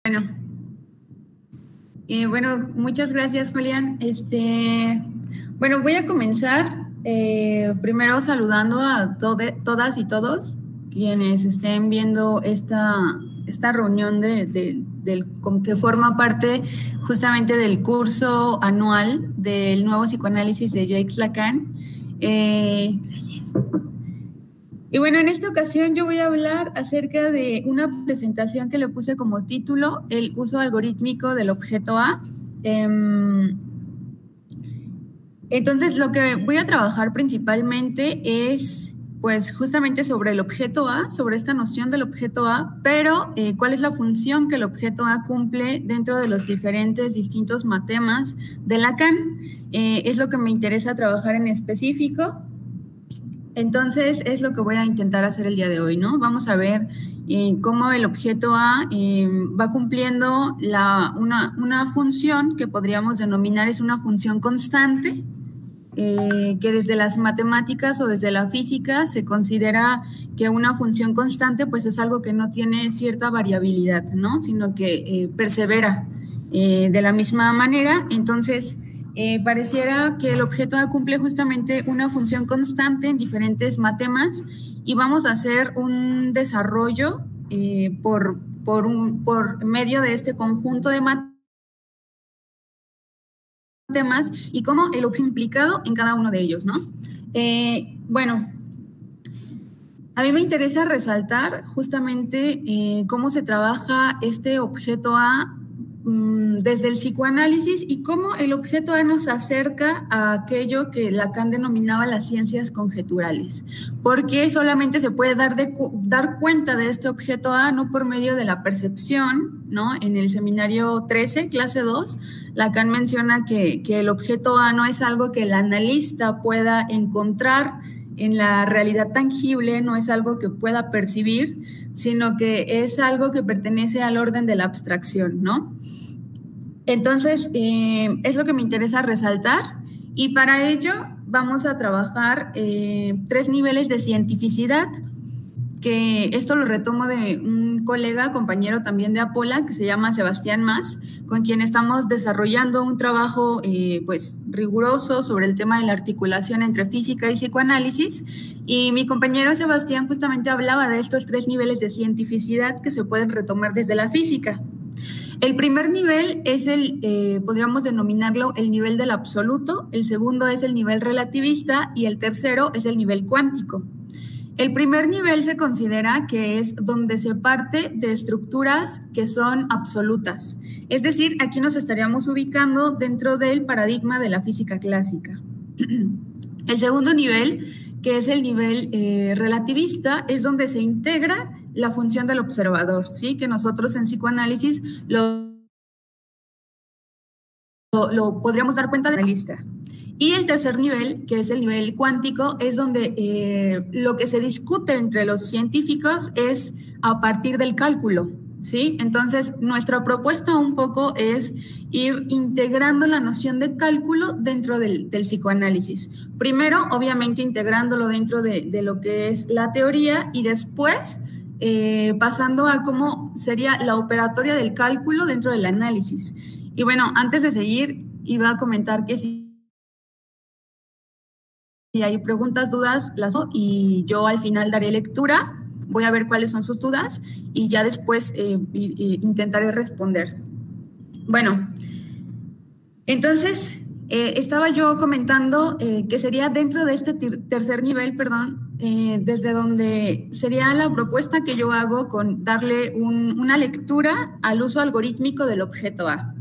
Bueno, bueno, muchas gracias, Julián. Bueno, voy a comenzar primero saludando a todas y todos quienes estén viendo esta reunión que forma parte justamente del curso anual del nuevo psicoanálisis de Jacques Lacan. Gracias. Y bueno, en esta ocasión yo voy a hablar acerca de una presentación que le puse como título, el uso algorítmico del objeto A. Entonces, lo que voy a trabajar principalmente es, pues, justamente sobre el objeto A, sobre esta noción del objeto A, pero cuál es la función que el objeto A cumple dentro de los distintos matemas de Lacan. Es lo que me interesa trabajar en específico. Entonces, es lo que voy a intentar hacer el día de hoy, ¿no? Vamos a ver cómo el objeto A va cumpliendo una función que podríamos denominar es una función constante, que desde las matemáticas o desde la física se considera que una función constante pues es algo que no tiene cierta variabilidad, ¿no? Sino que persevera de la misma manera. Entonces, pareciera que el objeto A cumple justamente una función constante en diferentes matemas y vamos a hacer un desarrollo por medio de este conjunto de temas y cómo el objeto implicado en cada uno de ellos, ¿no? Bueno, a mí me interesa resaltar justamente cómo se trabaja este objeto A desde el psicoanálisis y cómo el objeto A nos acerca a aquello que Lacan denominaba las ciencias conjeturales, porque solamente se puede dar cuenta de este objeto A no por medio de la percepción, ¿no? En el seminario 13, clase 2, Lacan menciona que el objeto A no es algo que el analista pueda encontrar en la realidad tangible, no es algo que pueda percibir, sino que es algo que pertenece al orden de la abstracción, ¿no? Entonces, es lo que me interesa resaltar y para ello vamos a trabajar 3 niveles de cientificidad, que esto lo retomo de un colega, compañero también de Apola, que se llama Sebastián Mas, con quien estamos desarrollando un trabajo pues riguroso sobre el tema de la articulación entre física y psicoanálisis. Y mi compañero Sebastián justamente hablaba de estos 3 niveles de cientificidad que se pueden retomar desde la física. El primer nivel es podríamos denominarlo el nivel del absoluto, el segundo es el nivel relativista y el tercero es el nivel cuántico. El primer nivel se considera que es donde se parte de estructuras que son absolutas. Es decir, aquí nos estaríamos ubicando dentro del paradigma de la física clásica. El segundo nivel, que es el nivel relativista, es donde se integra la función del observador, ¿sí? Que nosotros en psicoanálisis lo podríamos dar cuenta de la lista. Y el tercer nivel, que es el nivel cuántico, es donde lo que se discute entre los científicos es a partir del cálculo, ¿sí? Entonces, nuestra propuesta un poco es ir integrando la noción de cálculo dentro del psicoanálisis. Primero, obviamente, integrándolo dentro de lo que es la teoría y después pasando a cómo sería la operatoria del cálculo dentro del análisis. Y bueno, antes de seguir, iba a comentar que si hay preguntas, dudas, y yo al final daré lectura, voy a ver cuáles son sus dudas y ya después intentaré responder. Bueno, entonces estaba yo comentando que sería dentro de este tercer nivel, desde donde sería la propuesta que yo hago con darle una lectura al uso algorítmico del objeto A.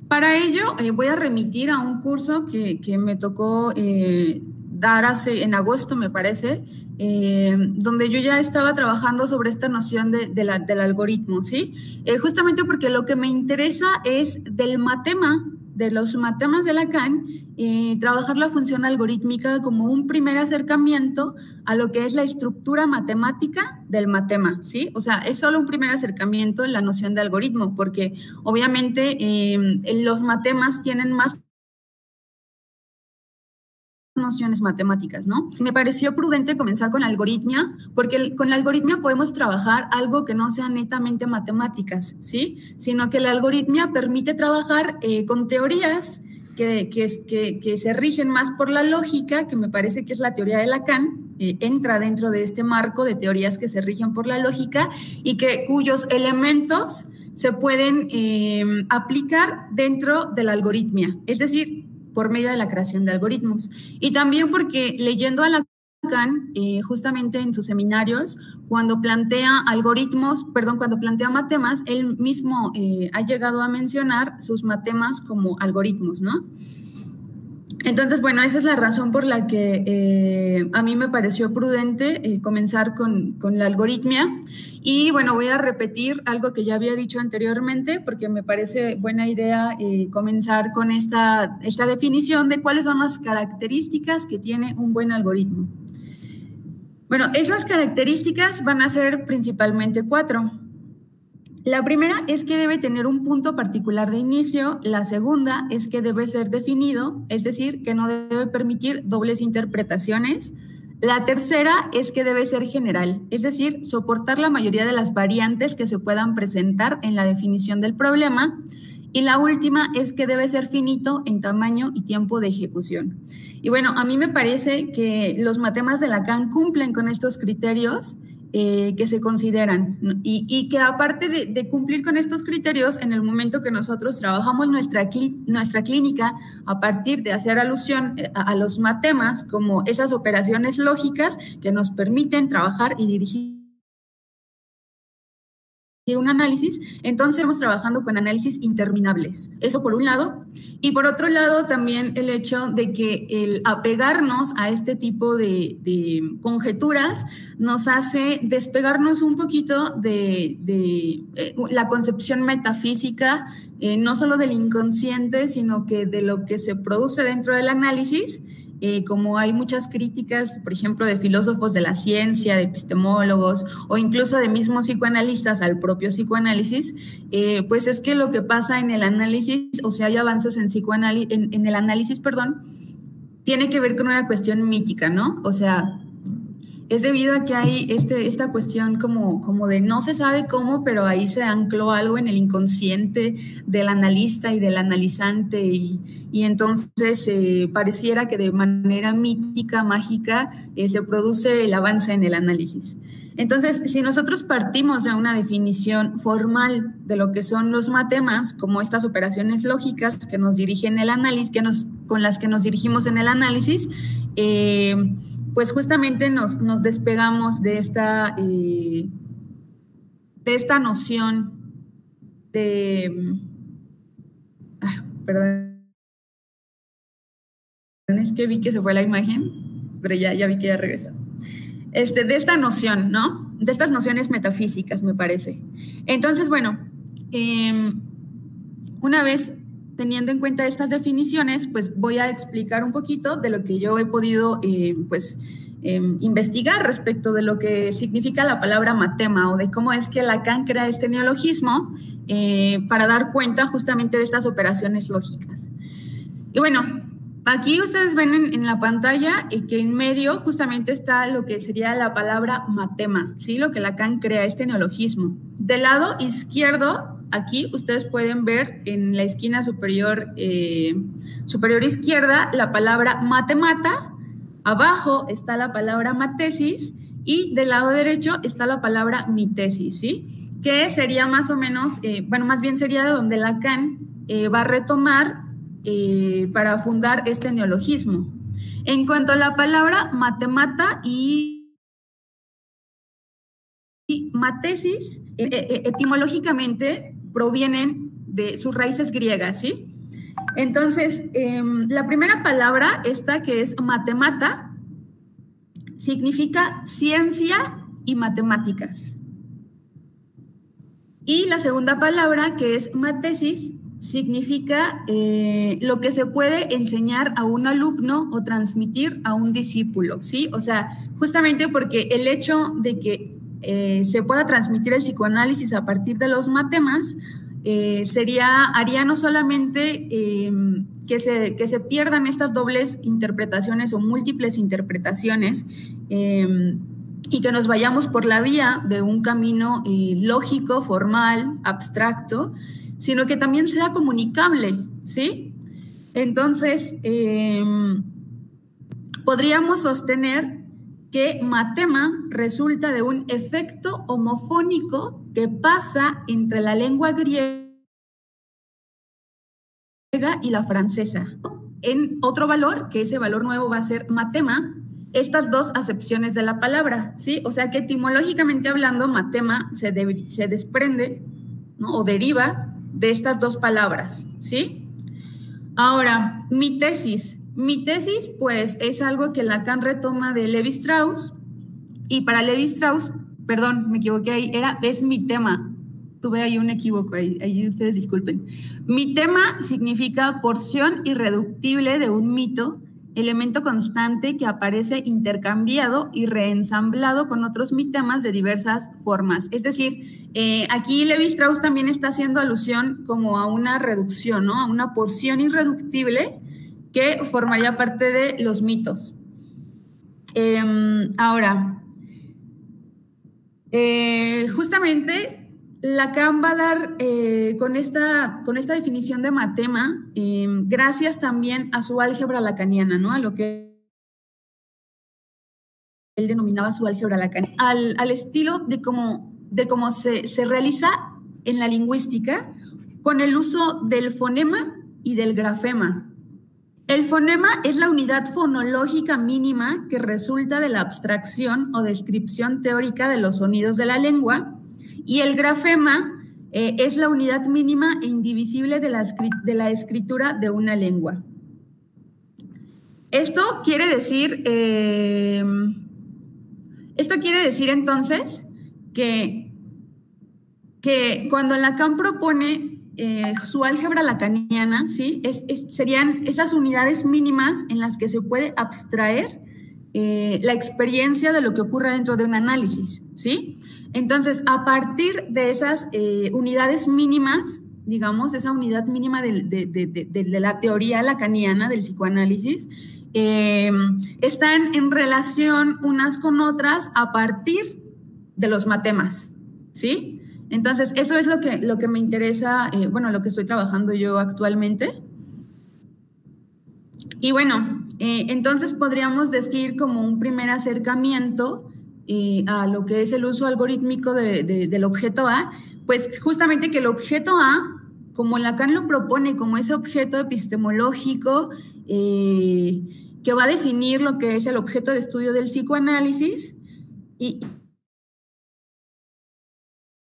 Para ello, voy a remitir a un curso que me tocó dar en agosto, me parece, donde yo ya estaba trabajando sobre esta noción del algoritmo, ¿sí? Justamente porque lo que me interesa es de los matemas de Lacan, trabajar la función algorítmica como un primer acercamiento a lo que es la estructura matemática del matema, ¿sí? O sea, es solo un primer acercamiento en la noción de algoritmo, porque obviamente los matemas tienen más nociones matemáticas, ¿no? Me pareció prudente comenzar con la algoritmia, porque con la algoritmia podemos trabajar algo que no sea netamente matemáticas, ¿sí? Sino que la algoritmia permite trabajar con teorías que se rigen más por la lógica, que me parece que es la teoría de Lacan, entra dentro de este marco de teorías que se rigen por la lógica y cuyos elementos se pueden aplicar dentro de la algoritmia, es decir, por medio de la creación de algoritmos. Y también porque leyendo a Lacan, justamente en sus seminarios, cuando plantea matemas, él mismo ha llegado a mencionar sus matemas como algoritmos, ¿no? Entonces, bueno, esa es la razón por la que a mí me pareció prudente comenzar con la algoritmia. Y bueno, voy a repetir algo que ya había dicho anteriormente, porque me parece buena idea comenzar con esta definición de cuáles son las características que tiene un buen algoritmo. Bueno, esas características van a ser principalmente 4. La primera es que debe tener un punto particular de inicio, la segunda es que debe ser definido, es decir, que no debe permitir dobles interpretaciones. La tercera es que debe ser general, es decir, soportar la mayoría de las variantes que se puedan presentar en la definición del problema. Y la última es que debe ser finito en tamaño y tiempo de ejecución. Y bueno, a mí me parece que los matemas de Lacan cumplen con estos criterios que se consideran, ¿no? Y que aparte de cumplir con estos criterios, en el momento que nosotros trabajamos nuestra clínica a partir de hacer alusión a los matemas como esas operaciones lógicas que nos permiten trabajar y dirigir un análisis, entonces estamos trabajando con análisis interminables. Eso por un lado. Y por otro lado, también el hecho de que el apegarnos a este tipo de conjeturas nos hace despegarnos un poquito de la concepción metafísica, no solo del inconsciente, sino que de lo que se produce dentro del análisis. Como hay muchas críticas, por ejemplo, de filósofos de la ciencia, de epistemólogos o incluso de mismos psicoanalistas al propio psicoanálisis, pues es que lo que pasa en el análisis, o sea, hay avances en el análisis, perdón, tiene que ver con una cuestión mítica, ¿no? O sea, es debido a que hay esta cuestión como de no se sabe cómo, pero ahí se ancló algo en el inconsciente del analista y del analizante y entonces pareciera que de manera mítica, mágica, se produce el avance en el análisis. Entonces, si nosotros partimos de una definición formal de lo que son los matemas, como estas operaciones lógicas que nos dirigen el análisis, con las que nos dirigimos en el análisis, pues justamente nos despegamos de esta noción de... perdón, es que vi que se fue la imagen, pero ya vi que ya regresó. De esta noción, ¿no? De estas nociones metafísicas, me parece. Entonces, bueno, una vez teniendo en cuenta estas definiciones, pues voy a explicar un poquito de lo que yo he podido investigar respecto de lo que significa la palabra matema o de cómo es que Lacan crea este neologismo para dar cuenta justamente de estas operaciones lógicas. Y bueno, aquí ustedes ven en la pantalla que en medio justamente está lo que sería la palabra matema, ¿sí? Lo que Lacan crea, este neologismo. Del lado izquierdo, aquí ustedes pueden ver en la esquina superior izquierda la palabra matemata, abajo está la palabra matesis y del lado derecho está la palabra mitesis, ¿sí? Que sería más o menos, más bien sería de donde Lacan va a retomar para fundar este neologismo. En cuanto a la palabra matemata y matesis, etimológicamente provienen de sus raíces griegas, ¿sí? Entonces, la primera palabra, esta que es matemata, significa ciencia y matemáticas. Y la segunda palabra, que es matesis, significa lo que se puede enseñar a un alumno o transmitir a un discípulo, ¿sí? O sea, justamente porque el hecho de que se pueda transmitir el psicoanálisis a partir de los matemas haría no solamente que se pierdan estas dobles interpretaciones o múltiples interpretaciones y que nos vayamos por la vía de un camino lógico, formal, abstracto, sino que también sea comunicable, ¿sí? Entonces, podríamos sostener que matema resulta de un efecto homofónico que pasa entre la lengua griega y la francesa. En otro valor, que ese valor nuevo va a ser matema, estas dos acepciones de la palabra, ¿sí? O sea que etimológicamente hablando, matema se desprende, ¿no? O deriva de estas dos palabras, ¿sí? Ahora, mi tesis, pues, es algo que Lacan retoma de Lévi-Strauss, y para Lévi-Strauss, perdón, me equivoqué ahí, es mi tema. Tuve ahí un equívoco, ahí ustedes disculpen. Mi tema significa porción irreductible de un mito, elemento constante que aparece intercambiado y reensamblado con otros mitemas de diversas formas. Es decir, aquí Lévi-Strauss también está haciendo alusión como a una reducción, ¿no? A una porción irreductible que formaría parte de los mitos. Ahora, justamente Lacan va a dar con esta definición de matema, gracias también a su álgebra lacaniana, ¿no? A lo que él denominaba su álgebra lacaniana, al estilo de cómo se realiza en la lingüística con el uso del fonema y del grafema. El fonema es la unidad fonológica mínima que resulta de la abstracción o descripción teórica de los sonidos de la lengua, y el grafema es la unidad mínima e indivisible de la escritura de una lengua. Esto quiere decir entonces que cuando Lacan propone su álgebra lacaniana, ¿sí? Serían esas unidades mínimas en las que se puede abstraer la experiencia de lo que ocurre dentro de un análisis, ¿sí? Entonces, a partir de esas unidades mínimas, digamos, esa unidad mínima de la teoría lacaniana del psicoanálisis, están en relación unas con otras a partir de los matemas, ¿sí? Entonces, eso es lo que me interesa, lo que estoy trabajando yo actualmente. Y bueno, entonces podríamos decir como un primer acercamiento a lo que es el uso algorítmico del objeto A, pues justamente que el objeto A, como Lacan lo propone como ese objeto epistemológico que va a definir lo que es el objeto de estudio del psicoanálisis,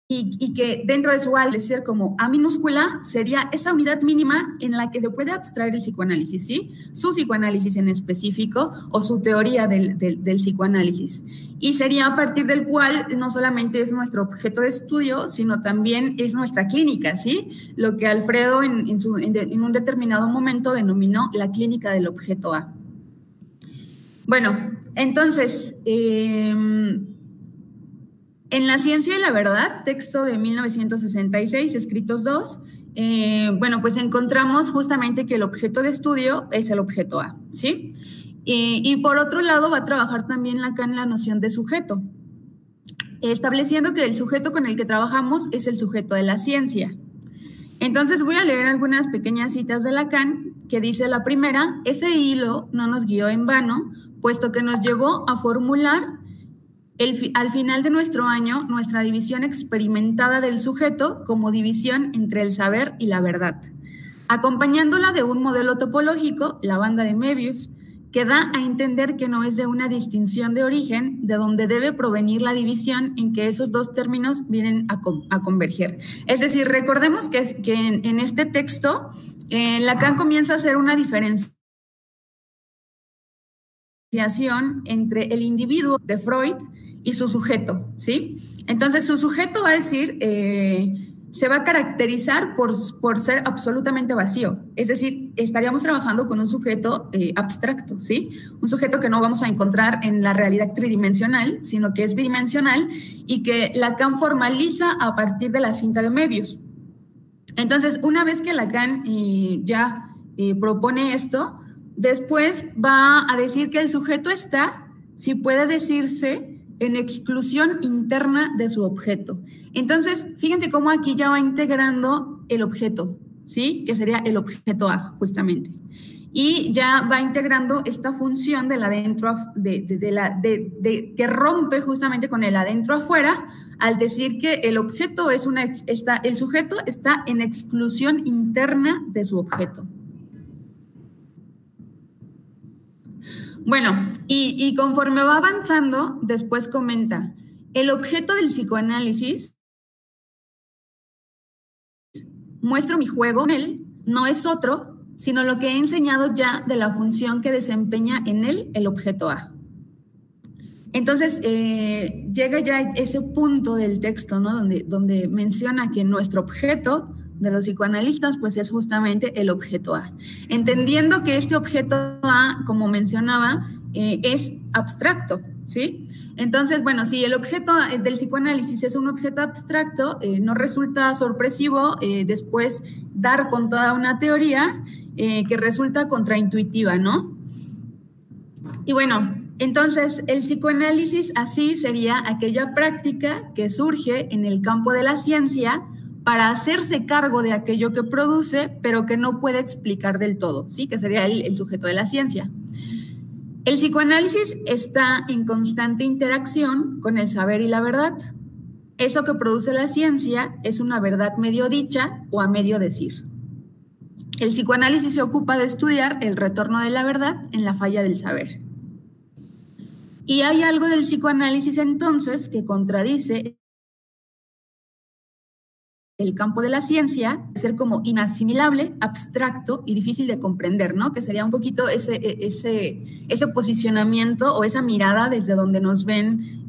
y que dentro de su álgebra, ser como A minúscula, sería esa unidad mínima en la que se puede abstraer el psicoanálisis, ¿sí? Su psicoanálisis en específico o su teoría del psicoanálisis. Y sería a partir del cual no solamente es nuestro objeto de estudio, sino también es nuestra clínica, ¿sí? Lo que Alfredo en un determinado momento denominó la clínica del objeto A. Bueno, entonces, en La ciencia y la verdad, texto de 1966, escritos 2, pues encontramos justamente que el objeto de estudio es el objeto A, ¿sí? Y por otro lado va a trabajar también Lacan la noción de sujeto, estableciendo que el sujeto con el que trabajamos es el sujeto de la ciencia. Entonces voy a leer algunas pequeñas citas de Lacan, que dice la primera: ese hilo no nos guió en vano, puesto que nos llevó a formular al final de nuestro año nuestra división experimentada del sujeto como división entre el saber y la verdad, acompañándola de un modelo topológico, la banda de Möbius, que da a entender que no es de una distinción de origen de donde debe provenir la división en que esos dos términos vienen a converger. Es decir, recordemos que en este texto Lacan comienza a hacer una diferenciación entre el individuo de Freud y su sujeto, ¿sí? Entonces, su sujeto va a decir, se va a caracterizar por ser absolutamente vacío. Es decir, estaríamos trabajando con un sujeto abstracto, ¿sí? Un sujeto que no vamos a encontrar en la realidad tridimensional, sino que es bidimensional y que Lacan formaliza a partir de la cinta de Möbius. Entonces, una vez que Lacan ya propone esto, después va a decir que el sujeto está, si puede decirse, en exclusión interna de su objeto. Entonces, fíjense cómo aquí ya va integrando el objeto, ¿sí? Que sería el objeto A, justamente. Y ya va integrando esta función del adentro, que rompe justamente con el adentro afuera, al decir que el objeto es el sujeto está en exclusión interna de su objeto. Bueno, y conforme va avanzando, después comenta, el objeto del psicoanálisis, muestro mi juego con él, no es otro, sino lo que he enseñado ya de la función que desempeña en él el objeto A. Entonces, llega ya ese punto del texto, ¿no? Donde menciona que nuestro objeto de los psicoanalistas, pues es justamente el objeto A. Entendiendo que este objeto A, como mencionaba, es abstracto, ¿sí? Entonces, bueno, si el objeto del psicoanálisis es un objeto abstracto, no resulta sorpresivo después dar con toda una teoría que resulta contraintuitiva, ¿no? Y bueno, entonces el psicoanálisis así sería aquella práctica que surge en el campo de la ciencia para hacerse cargo de aquello que produce, pero que no puede explicar del todo, ¿sí? Que sería el sujeto de la ciencia. El psicoanálisis está en constante interacción con el saber y la verdad. Eso que produce la ciencia es una verdad medio dicha o a medio decir. El psicoanálisis se ocupa de estudiar el retorno de la verdad en la falla del saber. Y hay algo del psicoanálisis entonces que contradice el campo de la ciencia, ser como inasimilable, abstracto y difícil de comprender, ¿no? Que sería un poquito ese posicionamiento o esa mirada desde donde nos ven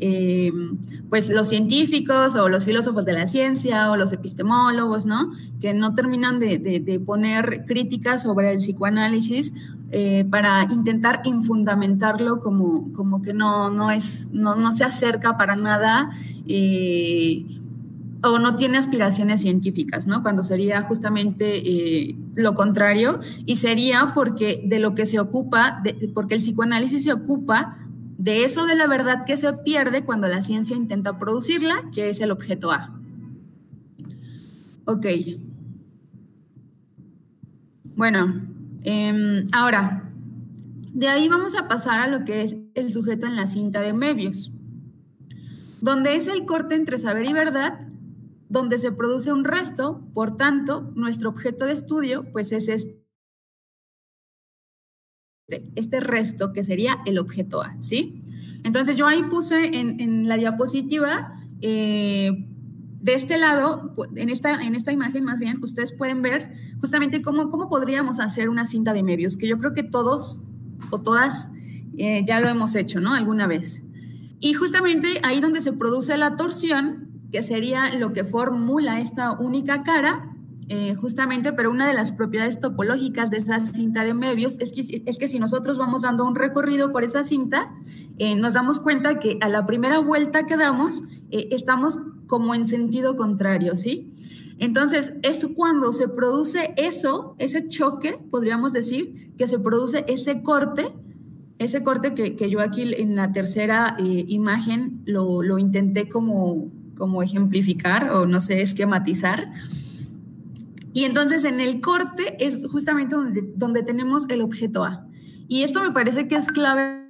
pues los científicos o los filósofos de la ciencia o los epistemólogos, ¿no? Que no terminan de poner críticas sobre el psicoanálisis para intentar infundamentarlo como que no se acerca para nada o no tiene aspiraciones científicas, ¿no? Cuando sería justamente lo contrario, y sería porque de lo que se ocupa, porque el psicoanálisis se ocupa de eso de la verdad que se pierde cuando la ciencia intenta producirla, que es el objeto A. Ok. Bueno, ahora, de ahí vamos a pasar a lo que es el sujeto en la cinta de Möbius, donde es el corte entre saber y verdad, donde se produce un resto. Por tanto, nuestro objeto de estudio pues es este resto que sería el objeto A, ¿sí? Entonces yo ahí puse en la diapositiva, de este lado, en esta imagen más bien, ustedes pueden ver justamente cómo podríamos hacer una cinta de Möbius, que yo creo que todos o todas ya lo hemos hecho, ¿no? Alguna vez. Y justamente ahí donde se produce la torsión, que sería lo que formula esta única cara, justamente, pero una de las propiedades topológicas de esa cinta de Möbius es que si nosotros vamos dando un recorrido por esa cinta, nos damos cuenta que a la primera vuelta que damos, estamos como en sentido contrario, ¿sí? Entonces, es cuando se produce ese choque, podríamos decir, que se produce ese corte que yo aquí en la tercera imagen lo intenté como ejemplificar o no sé, esquematizar. Y entonces en el corte es justamente donde tenemos el objeto A. Y esto me parece que es clave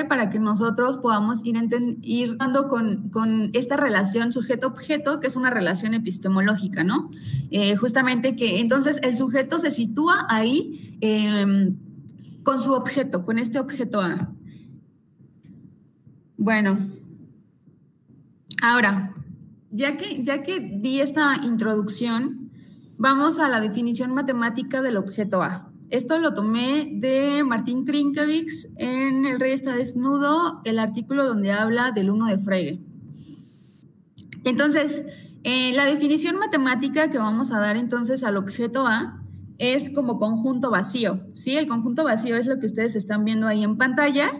para que nosotros podamos ir dando con esta relación sujeto-objeto, que es una relación epistemológica, ¿no? Justamente que entonces el sujeto se sitúa ahí con su objeto, con este objeto A. Bueno, ahora, ya que di esta introducción, vamos a la definición matemática del objeto A. Esto lo tomé de Martín Krinkevix en El Rey está desnudo, el artículo donde habla del 1 de Frege. Entonces, la definición matemática que vamos a dar entonces al objeto A es como conjunto vacío, ¿sí? El conjunto vacío es lo que ustedes están viendo ahí en pantalla.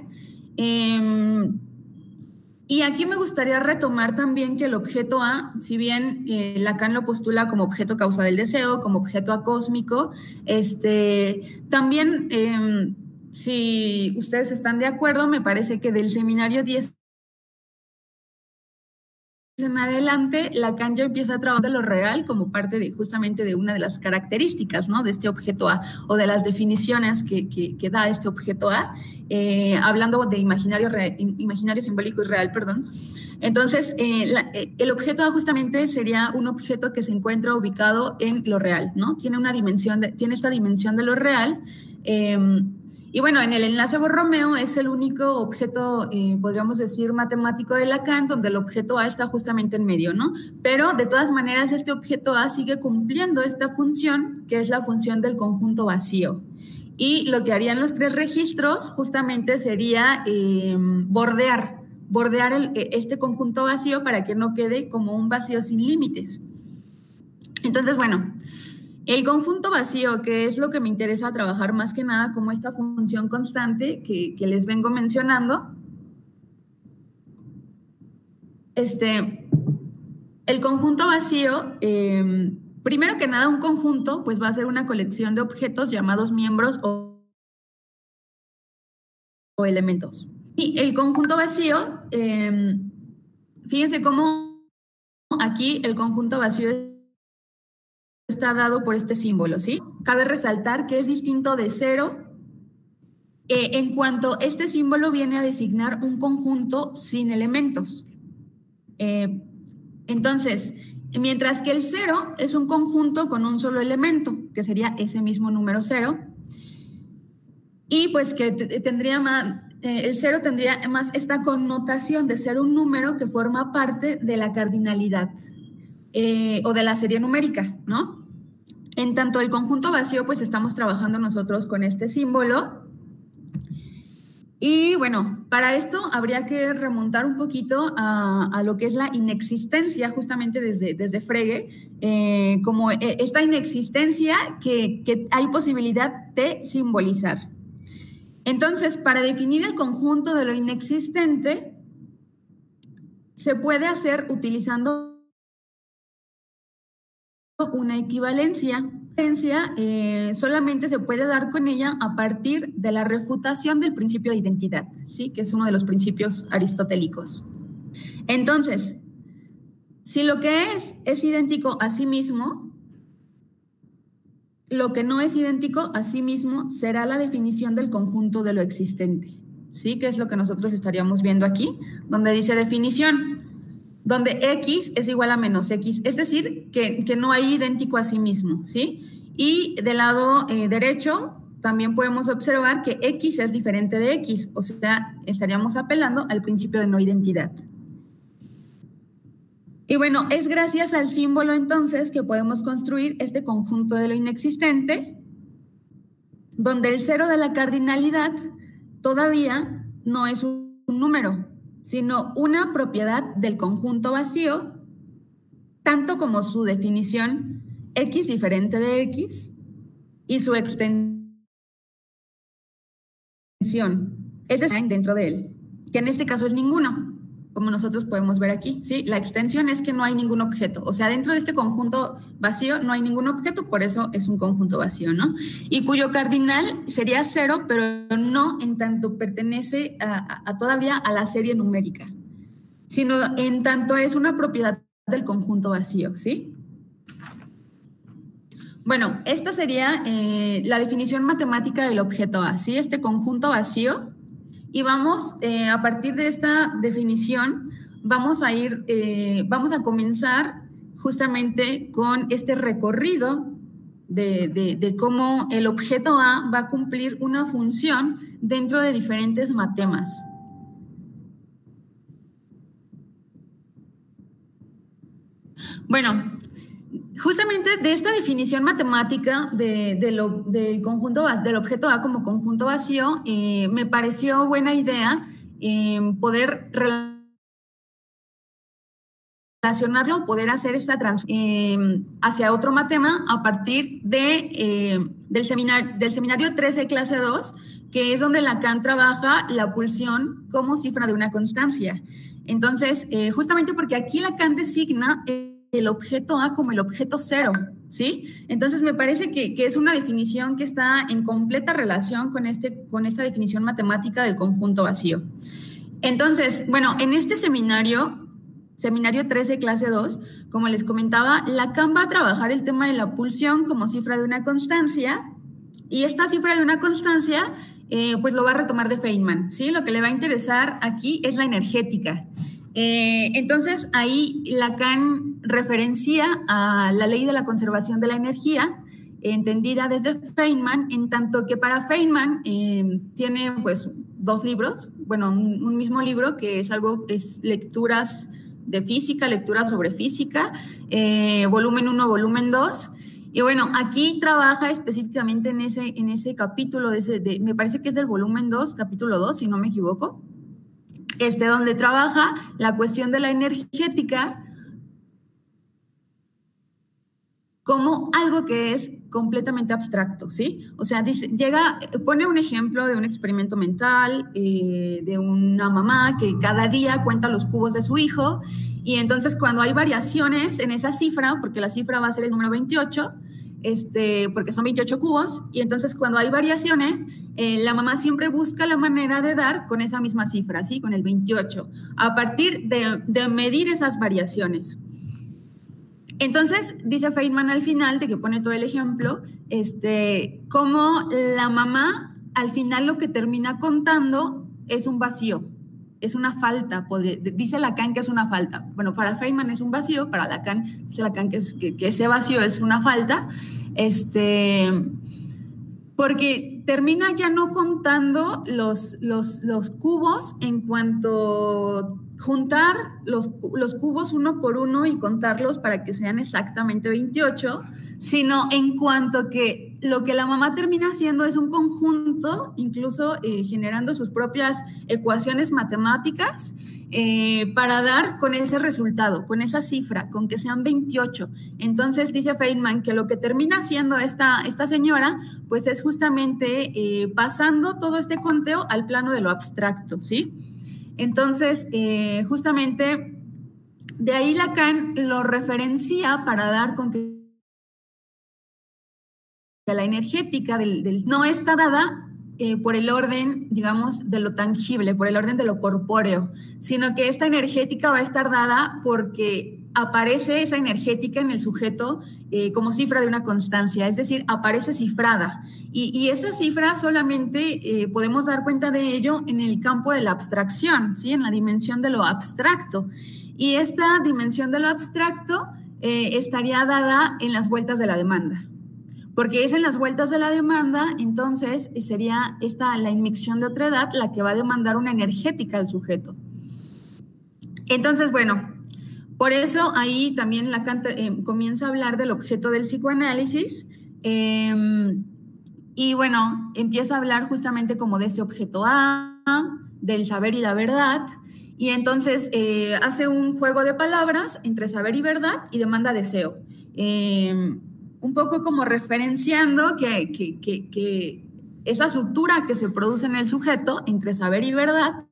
Y aquí me gustaría retomar también que el objeto A, si bien Lacan lo postula como objeto causa del deseo, como objeto acósmico, también, si ustedes están de acuerdo, me parece que del seminario 10 en adelante, Lacan ya empieza a trabajar de lo real como parte de justamente de una de las características, ¿no?, de este objeto A, o de las definiciones que da este objeto A, hablando de imaginario simbólico y real, perdón. Entonces, el objeto A justamente sería un objeto que se encuentra ubicado en lo real, ¿no? Tiene esta dimensión de lo real. Y bueno, en el enlace Borromeo es el único objeto, podríamos decir, matemático de Lacan, donde el objeto A está justamente en medio, ¿no? Pero de todas maneras, este objeto A sigue cumpliendo esta función, que es la función del conjunto vacío. Y lo que harían los tres registros justamente sería bordear este conjunto vacío para que no quede como un vacío sin límites. Entonces, bueno, el conjunto vacío, que es lo que me interesa trabajar más que nada como esta función constante que les vengo mencionando. El conjunto vacío, primero que nada, un conjunto pues va a ser una colección de objetos llamados miembros o elementos. Y el conjunto vacío, fíjense cómo aquí el conjunto vacío está dado por este símbolo, ¿sí? Cabe resaltar que es distinto de cero en cuanto este símbolo viene a designar un conjunto sin elementos. Entonces, mientras que el cero es un conjunto con un solo elemento, que sería ese mismo número cero, y pues que tendría más, el cero tendría más esta connotación de ser un número que forma parte de la cardinalidad o de la serie numérica, ¿no? En tanto el conjunto vacío, pues estamos trabajando nosotros con este símbolo. Y bueno, para esto habría que remontar un poquito a lo que es la inexistencia, justamente desde Frege, como esta inexistencia que hay posibilidad de simbolizar. Entonces, para definir el conjunto de lo inexistente, se puede hacer utilizando una equivalencia. Solamente se puede dar con ella a partir de la refutación del principio de identidad, ¿sí? Que es uno de los principios aristotélicos. Entonces, si lo que es idéntico a sí mismo, lo que no es idéntico a sí mismo será la definición del conjunto de lo existente, ¿sí? Que es lo que nosotros estaríamos viendo aquí, donde dice definición, donde X es igual a menos X, es decir, que no hay idéntico a sí mismo, ¿sí? Y del lado derecho también podemos observar que X es diferente de X, o sea, estaríamos apelando al principio de no identidad. Y bueno, es gracias al símbolo entonces que podemos construir este conjunto de lo inexistente, donde el cero de la cardinalidad todavía no es un número, sino una propiedad del conjunto vacío, tanto como su definición X diferente de X y su extensión, es decir, dentro de él, que en este caso es ninguno, como nosotros podemos ver aquí, ¿sí? La extensión es que no hay ningún objeto, o sea, dentro de este conjunto vacío no hay ningún objeto, por eso es un conjunto vacío, ¿no? Y cuyo cardinal sería cero, pero no en tanto pertenece todavía a la serie numérica, sino en tanto es una propiedad del conjunto vacío, ¿sí? Bueno, esta sería la definición matemática del objeto A, ¿sí? Este conjunto vacío. Y vamos, a partir de esta definición, vamos a comenzar justamente con este recorrido de cómo el objeto A va a cumplir una función dentro de diferentes matemas. Bueno, justamente de esta definición matemática del conjunto, del objeto A como conjunto vacío, me pareció buena idea poder relacionarlo, poder hacer esta transformación hacia otro matema a partir del seminario 13 clase 2, que es donde Lacan trabaja la pulsión como cifra de una constancia. Entonces, justamente porque aquí Lacan designa el objeto A como el objeto cero, ¿sí? Entonces, me parece que es una definición que está en completa relación con esta definición matemática del conjunto vacío. Entonces, bueno, en este seminario 13, clase 2, como les comentaba, Lacan va a trabajar el tema de la pulsión como cifra de una constancia, y esta cifra de una constancia, pues lo va a retomar de Feynman, ¿sí? Lo que le va a interesar aquí es la energética. Entonces, ahí Lacan referencia a la ley de la conservación de la energía, entendida desde Feynman, en tanto que para Feynman tiene pues dos libros, bueno, un mismo libro que es lecturas de física, lecturas sobre física, volumen 1, volumen 2. Y bueno, aquí trabaja específicamente en ese capítulo, me parece que es del volumen 2, capítulo 2, si no me equivoco, donde trabaja la cuestión de la energética como algo que es completamente abstracto, ¿sí? O sea, pone un ejemplo de un experimento mental, de una mamá que cada día cuenta los cubos de su hijo, y entonces cuando hay variaciones en esa cifra, porque la cifra va a ser el número 28, porque son 28 cubos, y entonces cuando hay variaciones, la mamá siempre busca la manera de dar con esa misma cifra, ¿sí? Con el 28, a partir de medir esas variaciones. Entonces, dice Feynman al final, de que pone todo el ejemplo, cómo la mamá al final lo que termina contando es un vacío, es una falta, dice Lacan que es una falta. Bueno, para Feynman es un vacío, para Lacan dice Lacan que ese vacío es una falta, porque termina ya no contando los cubos en cuanto juntar los cubos uno por uno y contarlos para que sean exactamente 28, sino en cuanto que lo que la mamá termina haciendo es un conjunto, incluso generando sus propias ecuaciones matemáticas para dar con ese resultado, con esa cifra, con que sean 28. Entonces dice Feynman que lo que termina haciendo esta señora, pues es justamente pasando todo este conteo al plano de lo abstracto, ¿sí? Entonces, justamente de ahí Lacan lo referencia para dar con que la energética no está dada por el orden, digamos, de lo tangible, por el orden de lo corpóreo, sino que esta energética va a estar dada porque aparece esa energética en el sujeto como cifra de una constancia, es decir, aparece cifrada. Y esa cifra solamente podemos dar cuenta de ello en el campo de la abstracción, ¿sí? En la dimensión de lo abstracto. Y esta dimensión de lo abstracto estaría dada en las vueltas de la demanda. Porque es en las vueltas de la demanda, entonces sería la inmixción de otra edad la que va a demandar una energética al sujeto. Entonces, bueno, por eso ahí también Lacan comienza a hablar del objeto del psicoanálisis y bueno, empieza a hablar justamente como de este objeto A, del saber y la verdad, y entonces hace un juego de palabras entre saber y verdad y demanda deseo. Un poco como referenciando que esa sutura que se produce en el sujeto entre saber y verdad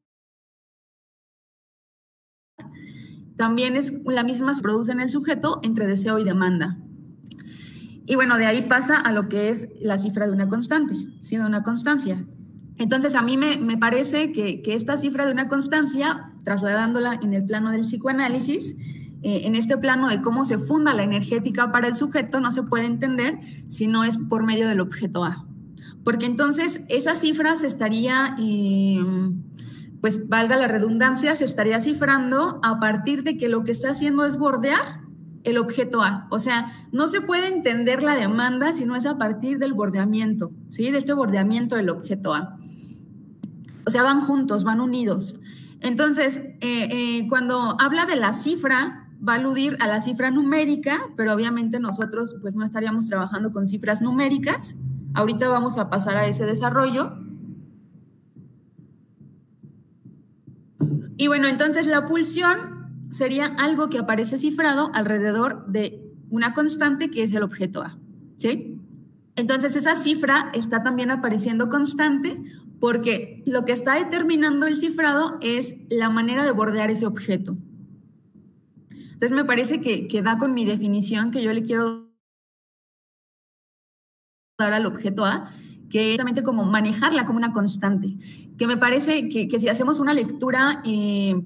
también es la misma que se produce en el sujeto entre deseo y demanda. Y bueno, de ahí pasa a lo que es la cifra de una constante, ¿sí? De una constancia. Entonces, a mí me parece que esta cifra de una constancia, trasladándola en el plano del psicoanálisis, en este plano de cómo se funda la energética para el sujeto, no se puede entender si no es por medio del objeto A. Porque entonces esa cifra se estaría, pues valga la redundancia, se estaría cifrando a partir de que lo que está haciendo es bordear el objeto A. O sea, no se puede entender la demanda si no es a partir del bordeamiento, ¿sí? De este bordeamiento del objeto A. O sea, van juntos, van unidos. Entonces, cuando habla de la cifra, va a aludir a la cifra numérica, pero obviamente nosotros pues no estaríamos trabajando con cifras numéricas. Ahorita vamos a pasar a ese desarrollo. Y bueno, entonces la pulsión sería algo que aparece cifrado alrededor de una constante que es el objeto A, ¿sí? Entonces, esa cifra está también apareciendo constante porque lo que está determinando el cifrado es la manera de bordear ese objeto. Entonces, me parece que da con mi definición que yo le quiero dar al objeto A, que es justamente como manejarla como una constante, que me parece que si hacemos una lectura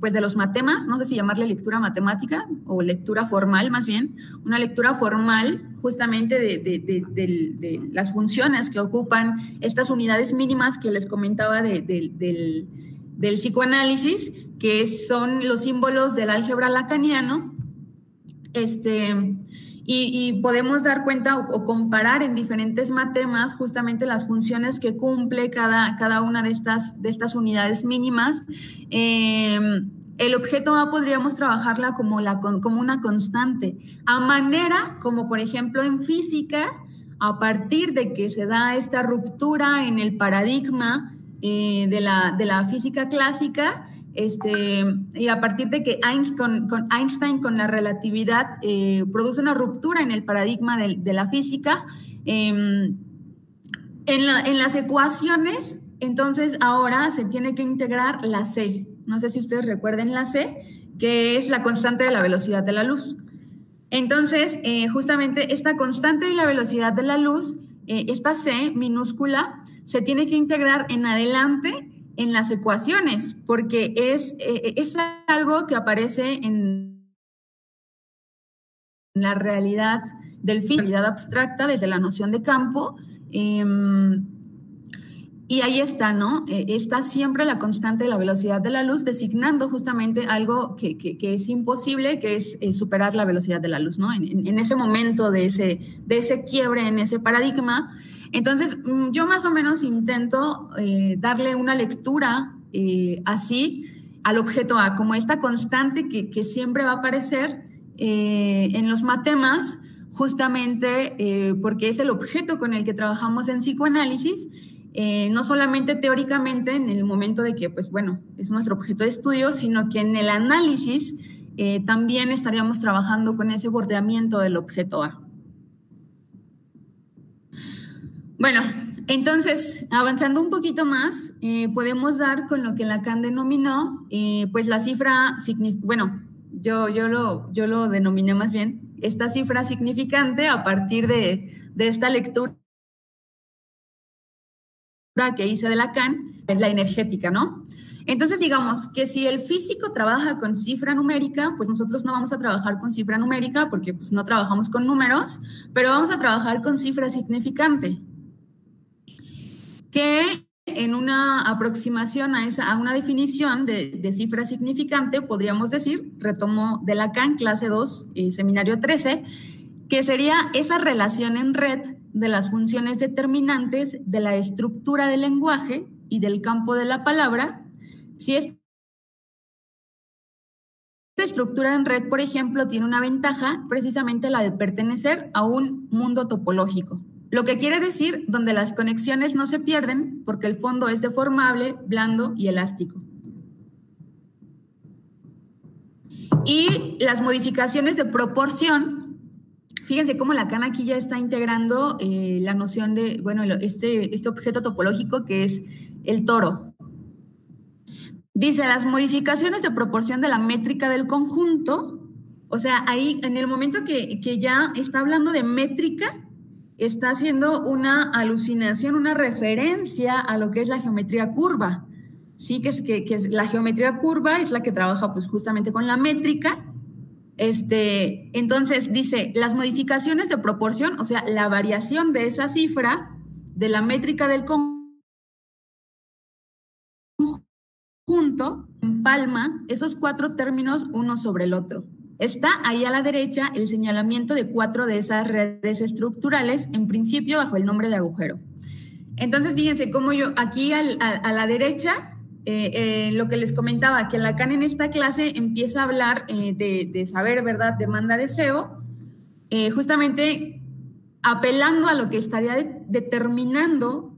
pues de los matemas, no sé si llamarle lectura matemática o lectura formal más bien, una lectura formal justamente de las funciones que ocupan estas unidades mínimas que les comentaba del psicoanálisis, que son los símbolos del álgebra lacaniano, y podemos dar cuenta o comparar en diferentes matemas justamente las funciones que cumple cada una de estas unidades mínimas. El objeto A podríamos trabajarla como una constante, a manera como por ejemplo en física, a partir de que se da esta ruptura en el paradigma de la física clásica, y a partir de que Einstein con la relatividad produce una ruptura en el paradigma de la física, en las ecuaciones, entonces ahora se tiene que integrar la C. No sé si ustedes recuerden la C, que es la constante de la velocidad de la luz. Entonces, justamente esta constante de la velocidad de la luz, esta C minúscula, se tiene que integrar en adelante en las ecuaciones, porque es algo que aparece en la realidad del físico, realidad abstracta desde la noción de campo, y ahí está, ¿no? Está siempre la constante de la velocidad de la luz, designando justamente algo que es imposible, que es superar la velocidad de la luz, ¿no? En ese momento de ese quiebre, en ese paradigma. Entonces, yo más o menos intento darle una lectura así al objeto A, como esta constante que siempre va a aparecer en los matemas, justamente porque es el objeto con el que trabajamos en psicoanálisis, no solamente teóricamente en el momento de que, pues bueno, es nuestro objeto de estudio, sino que en el análisis también estaríamos trabajando con ese bordeamiento del objeto A. Bueno, entonces, avanzando un poquito más, podemos dar con lo que Lacan denominó, pues la cifra, bueno, yo lo denominé más bien, esta cifra significante a partir de esta lectura que hice de Lacan, la energética, ¿no? Entonces, digamos que si el físico trabaja con cifra numérica, pues nosotros no vamos a trabajar con cifra numérica porque pues, no trabajamos con números, pero vamos a trabajar con cifra significante, que en una aproximación a una definición de cifra significante, podríamos decir, retomo de Lacan, clase 2, seminario 13, que sería esa relación en red de las funciones determinantes de la estructura del lenguaje y del campo de la palabra. Si esta estructura en red, por ejemplo, tiene una ventaja, precisamente la de pertenecer a un mundo topológico. Lo que quiere decir donde las conexiones no se pierden porque el fondo es deformable, blando y elástico. Y las modificaciones de proporción, fíjense cómo Lacan aquí ya está integrando la noción de, bueno, este objeto topológico que es el toro. Dice, las modificaciones de proporción de la métrica del conjunto, o sea, ahí en el momento que ya está hablando de métrica, está haciendo una alucinación, una referencia a lo que es la geometría curva. Sí, que es la geometría curva es la que trabaja pues justamente con la métrica. Entonces dice, las modificaciones de proporción, o sea, la variación de esa cifra de la métrica del conjunto empalma esos cuatro términos uno sobre el otro. Está ahí a la derecha el señalamiento de 4 de esas redes estructurales, en principio bajo el nombre de agujero. Entonces, fíjense cómo yo aquí a la derecha, lo que les comentaba, que Lacan en esta clase empieza a hablar de saber, ¿verdad?, demanda, deseo, justamente apelando a lo que estaría determinando.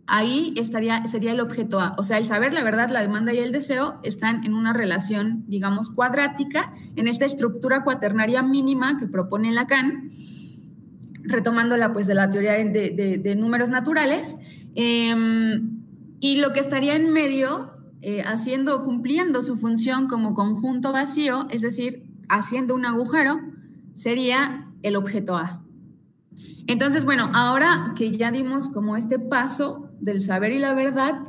Ahí sería el objeto A. O sea, el saber, la verdad, la demanda y el deseo están en una relación, digamos, cuadrática, en esta estructura cuaternaria mínima que propone Lacan. retomándola pues de la teoría de números naturales, y lo que estaría en medio, cumpliendo su función como conjunto vacío, es decir, haciendo un agujero, sería el objeto A. Entonces, bueno, ahora que ya dimos como este paso del saber y la verdad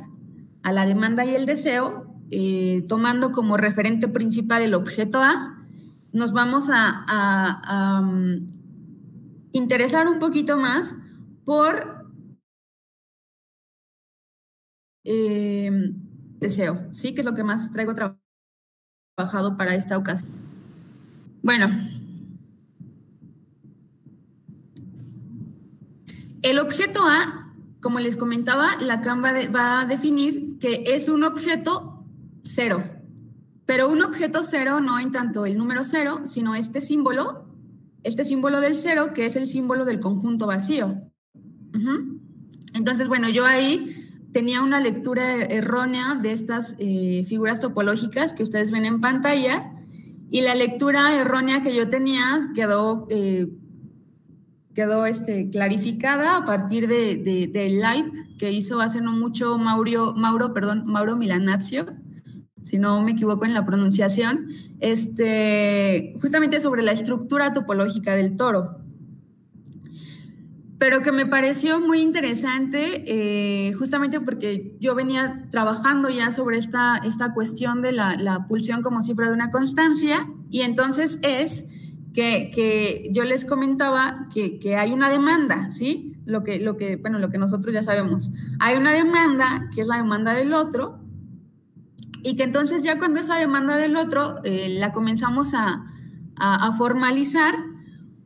a la demanda y el deseo, tomando como referente principal el objeto A, nos vamos a interesar un poquito más por deseo, ¿sí? Que es lo que más traigo trabajado para esta ocasión. Bueno, el objeto A, como les comentaba, Lacan va a definir que es un objeto cero, pero un objeto cero no en tanto el número cero, sino este símbolo del cero, que es el símbolo del conjunto vacío. Entonces, bueno, yo ahí tenía una lectura errónea de estas figuras topológicas que ustedes ven en pantalla, y la lectura errónea que yo tenía quedó clarificada a partir del live que hizo hace no mucho Mauro Milanazzo, si no me equivoco en la pronunciación, justamente sobre la estructura topológica del toro. Pero que me pareció muy interesante, justamente porque yo venía trabajando ya sobre esta cuestión de la pulsión como cifra de una constancia, y entonces es que yo les comentaba que hay una demanda, ¿sí? Lo que nosotros ya sabemos. Hay una demanda, que es la demanda del otro, y que entonces ya cuando esa demanda del otro la comenzamos a formalizar,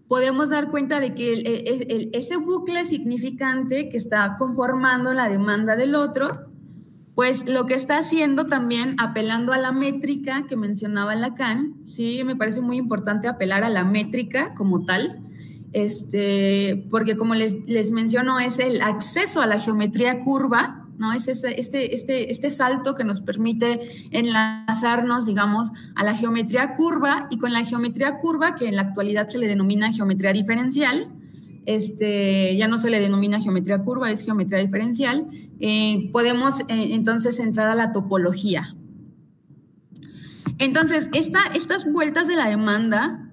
podemos dar cuenta de que ese bucle significante que está conformando la demanda del otro, pues lo que está haciendo también, apelando a la métrica que mencionaba Lacan, sí, me parece muy importante apelar a la métrica como tal, porque como les menciono, es el acceso a la geometría curva, ¿no? Es este salto que nos permite enlazarnos, digamos, a la geometría curva, y con la geometría curva, que en la actualidad se le denomina geometría diferencial, ya no se le denomina geometría curva, es geometría diferencial, podemos entonces entrar a la topología. Entonces, estas vueltas de la demanda,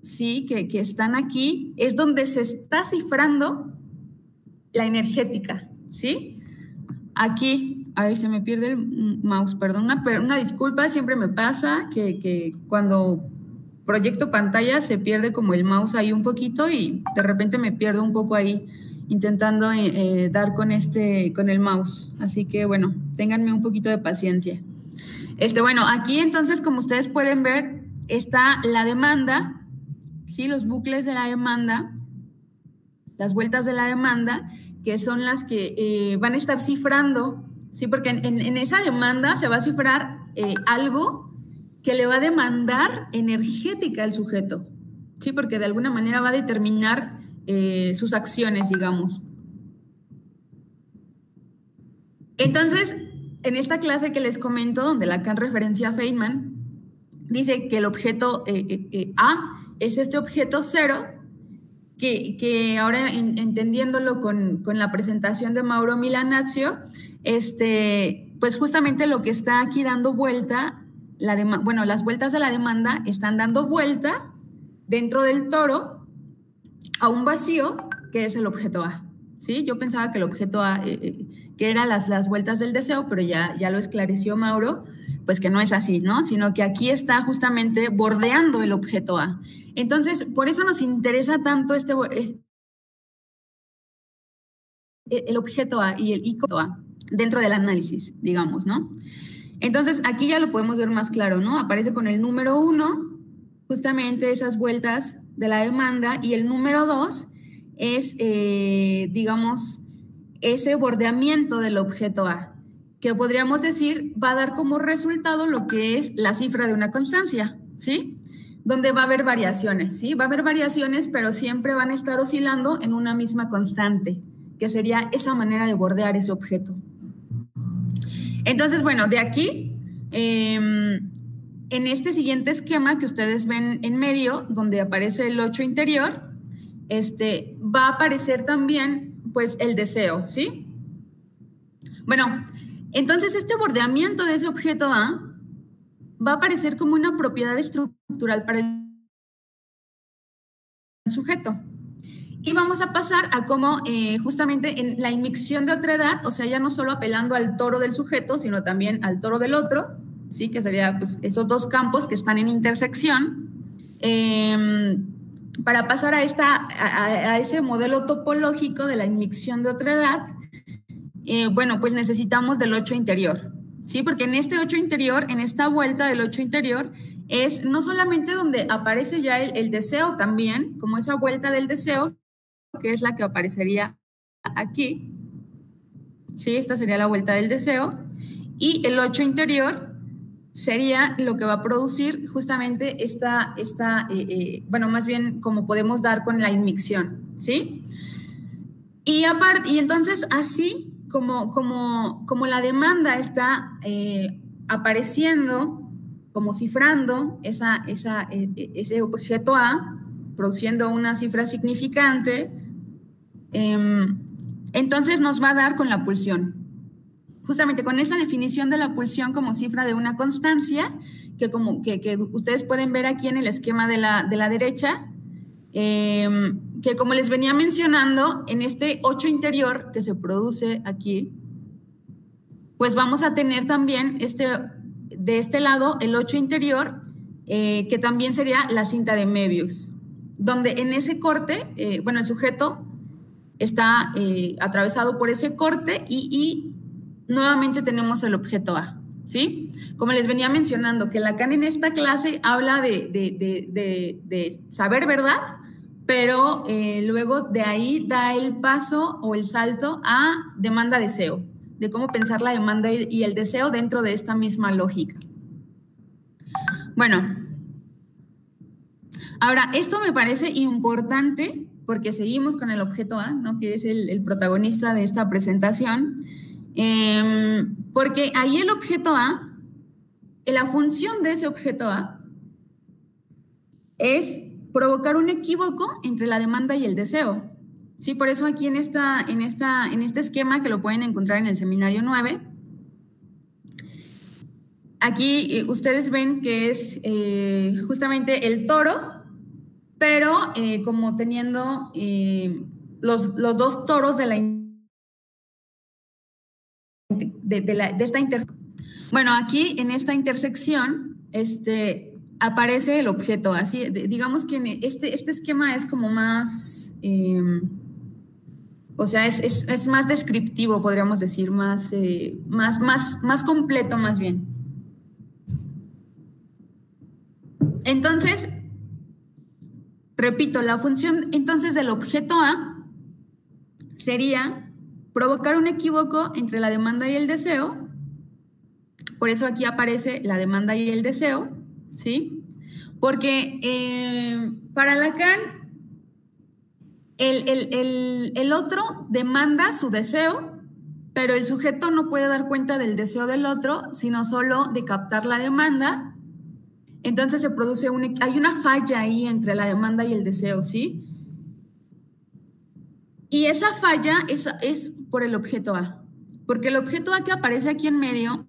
sí, que están aquí, es donde se está cifrando la energética, ¿sí? Aquí, ahí se me pierde el mouse, perdón, una disculpa, siempre me pasa que cuando proyecto pantalla se pierde como el mouse ahí un poquito, y de repente me pierdo un poco ahí intentando dar con el mouse. Así que bueno, ténganme un poquito de paciencia. Bueno, aquí entonces, como ustedes pueden ver, está la demanda, ¿sí? Los bucles de la demanda, las vueltas de la demanda, que son las que van a estar cifrando, ¿sí? Porque en esa demanda se va a cifrar algo que le va a demandar energética al sujeto, ¿sí? Porque de alguna manera va a determinar sus acciones, digamos. Entonces, en esta clase que les comento, donde Lacan referencia a Feynman, dice que el objeto A es este objeto cero, que ahora entendiéndolo con la presentación de Mauro Milanazzo, pues justamente lo que está aquí dando vuelta, las vueltas de la demanda están dando vuelta dentro del toro a un vacío que es el objeto A, ¿sí? Yo pensaba que el objeto A, que eran las vueltas del deseo, pero ya lo esclareció Mauro, pues que no es así, ¿no? Sino que aquí está justamente bordeando el objeto A. Entonces, por eso nos interesa tanto el objeto A y el icono A dentro del análisis, digamos, ¿no? Entonces, aquí ya lo podemos ver más claro, ¿no? Aparece con el número 1, justamente esas vueltas de la demanda, y el número 2 es, digamos, ese bordeamiento del objeto A, que podríamos decir va a dar como resultado lo que es la cifra de una constancia, ¿sí? Donde va a haber variaciones, ¿sí? Va a haber variaciones, pero siempre van a estar oscilando en una misma constante, que sería esa manera de bordear ese objeto. Entonces, bueno, de aquí, en este siguiente esquema que ustedes ven en medio, donde aparece el 8 interior, va a aparecer también, pues, el deseo, ¿sí? Bueno, entonces este bordeamiento de ese objeto A va a aparecer como una propiedad estructural para el sujeto. Y vamos a pasar a cómo justamente en la inmixción de otra edad, o sea, ya no solo apelando al toro del sujeto, sino también al toro del otro, ¿sí? Que sería pues, esos dos campos que están en intersección, para pasar a ese modelo topológico de la inmixción de otra edad, bueno, pues necesitamos del 8 interior, ¿sí? Porque en este 8 interior, en esta vuelta del 8 interior, es no solamente donde aparece ya el deseo también, como esa vuelta del deseo, que es la que aparecería aquí, ¿sí? Esta sería la vuelta del deseo, y el 8 interior sería lo que va a producir justamente bueno, más bien como podemos dar con la inmixción, ¿sí? Y entonces así como la demanda está apareciendo, como cifrando ese objeto A, produciendo una cifra significante, entonces nos va a dar con la pulsión. Justamente con esa definición de la pulsión como cifra de una constancia, que ustedes pueden ver aquí en el esquema de la derecha, que como les venía mencionando, en este 8 interior que se produce aquí, pues vamos a tener también de este lado el 8 interior, que también sería la cinta de Möbius, donde en ese corte, bueno, el sujeto está atravesado por ese corte y nuevamente tenemos el objeto A, ¿sí? Como les venía mencionando, que Lacan en esta clase habla de saber verdad, pero luego de ahí da el paso o el salto a demanda-deseo, de cómo pensar la demanda y el deseo dentro de esta misma lógica. Bueno, ahora, esto me parece importante porque seguimos con el objeto A, ¿no? Que es el protagonista de esta presentación, porque ahí el objeto A, la función de ese objeto A es provocar un equívoco entre la demanda y el deseo, ¿sí? Por eso aquí en este esquema, que lo pueden encontrar en el seminario 9, aquí ustedes ven que es justamente el toro, pero como teniendo los dos toros de esta intersección. Bueno, aquí en esta intersección aparece el objeto, así, digamos que este esquema es como más, o sea, es más descriptivo, podríamos decir, más completo más bien. Entonces, repito, la función entonces del objeto A sería provocar un equívoco entre la demanda y el deseo. Por eso aquí aparece la demanda y el deseo, ¿sí? Porque para Lacan, el otro demanda su deseo, pero el sujeto no puede dar cuenta del deseo del otro, sino solo de captar la demanda. Entonces se produce hay una falla ahí entre la demanda y el deseo, ¿sí? Y esa falla es por el objeto A, porque el objeto A que aparece aquí en medio,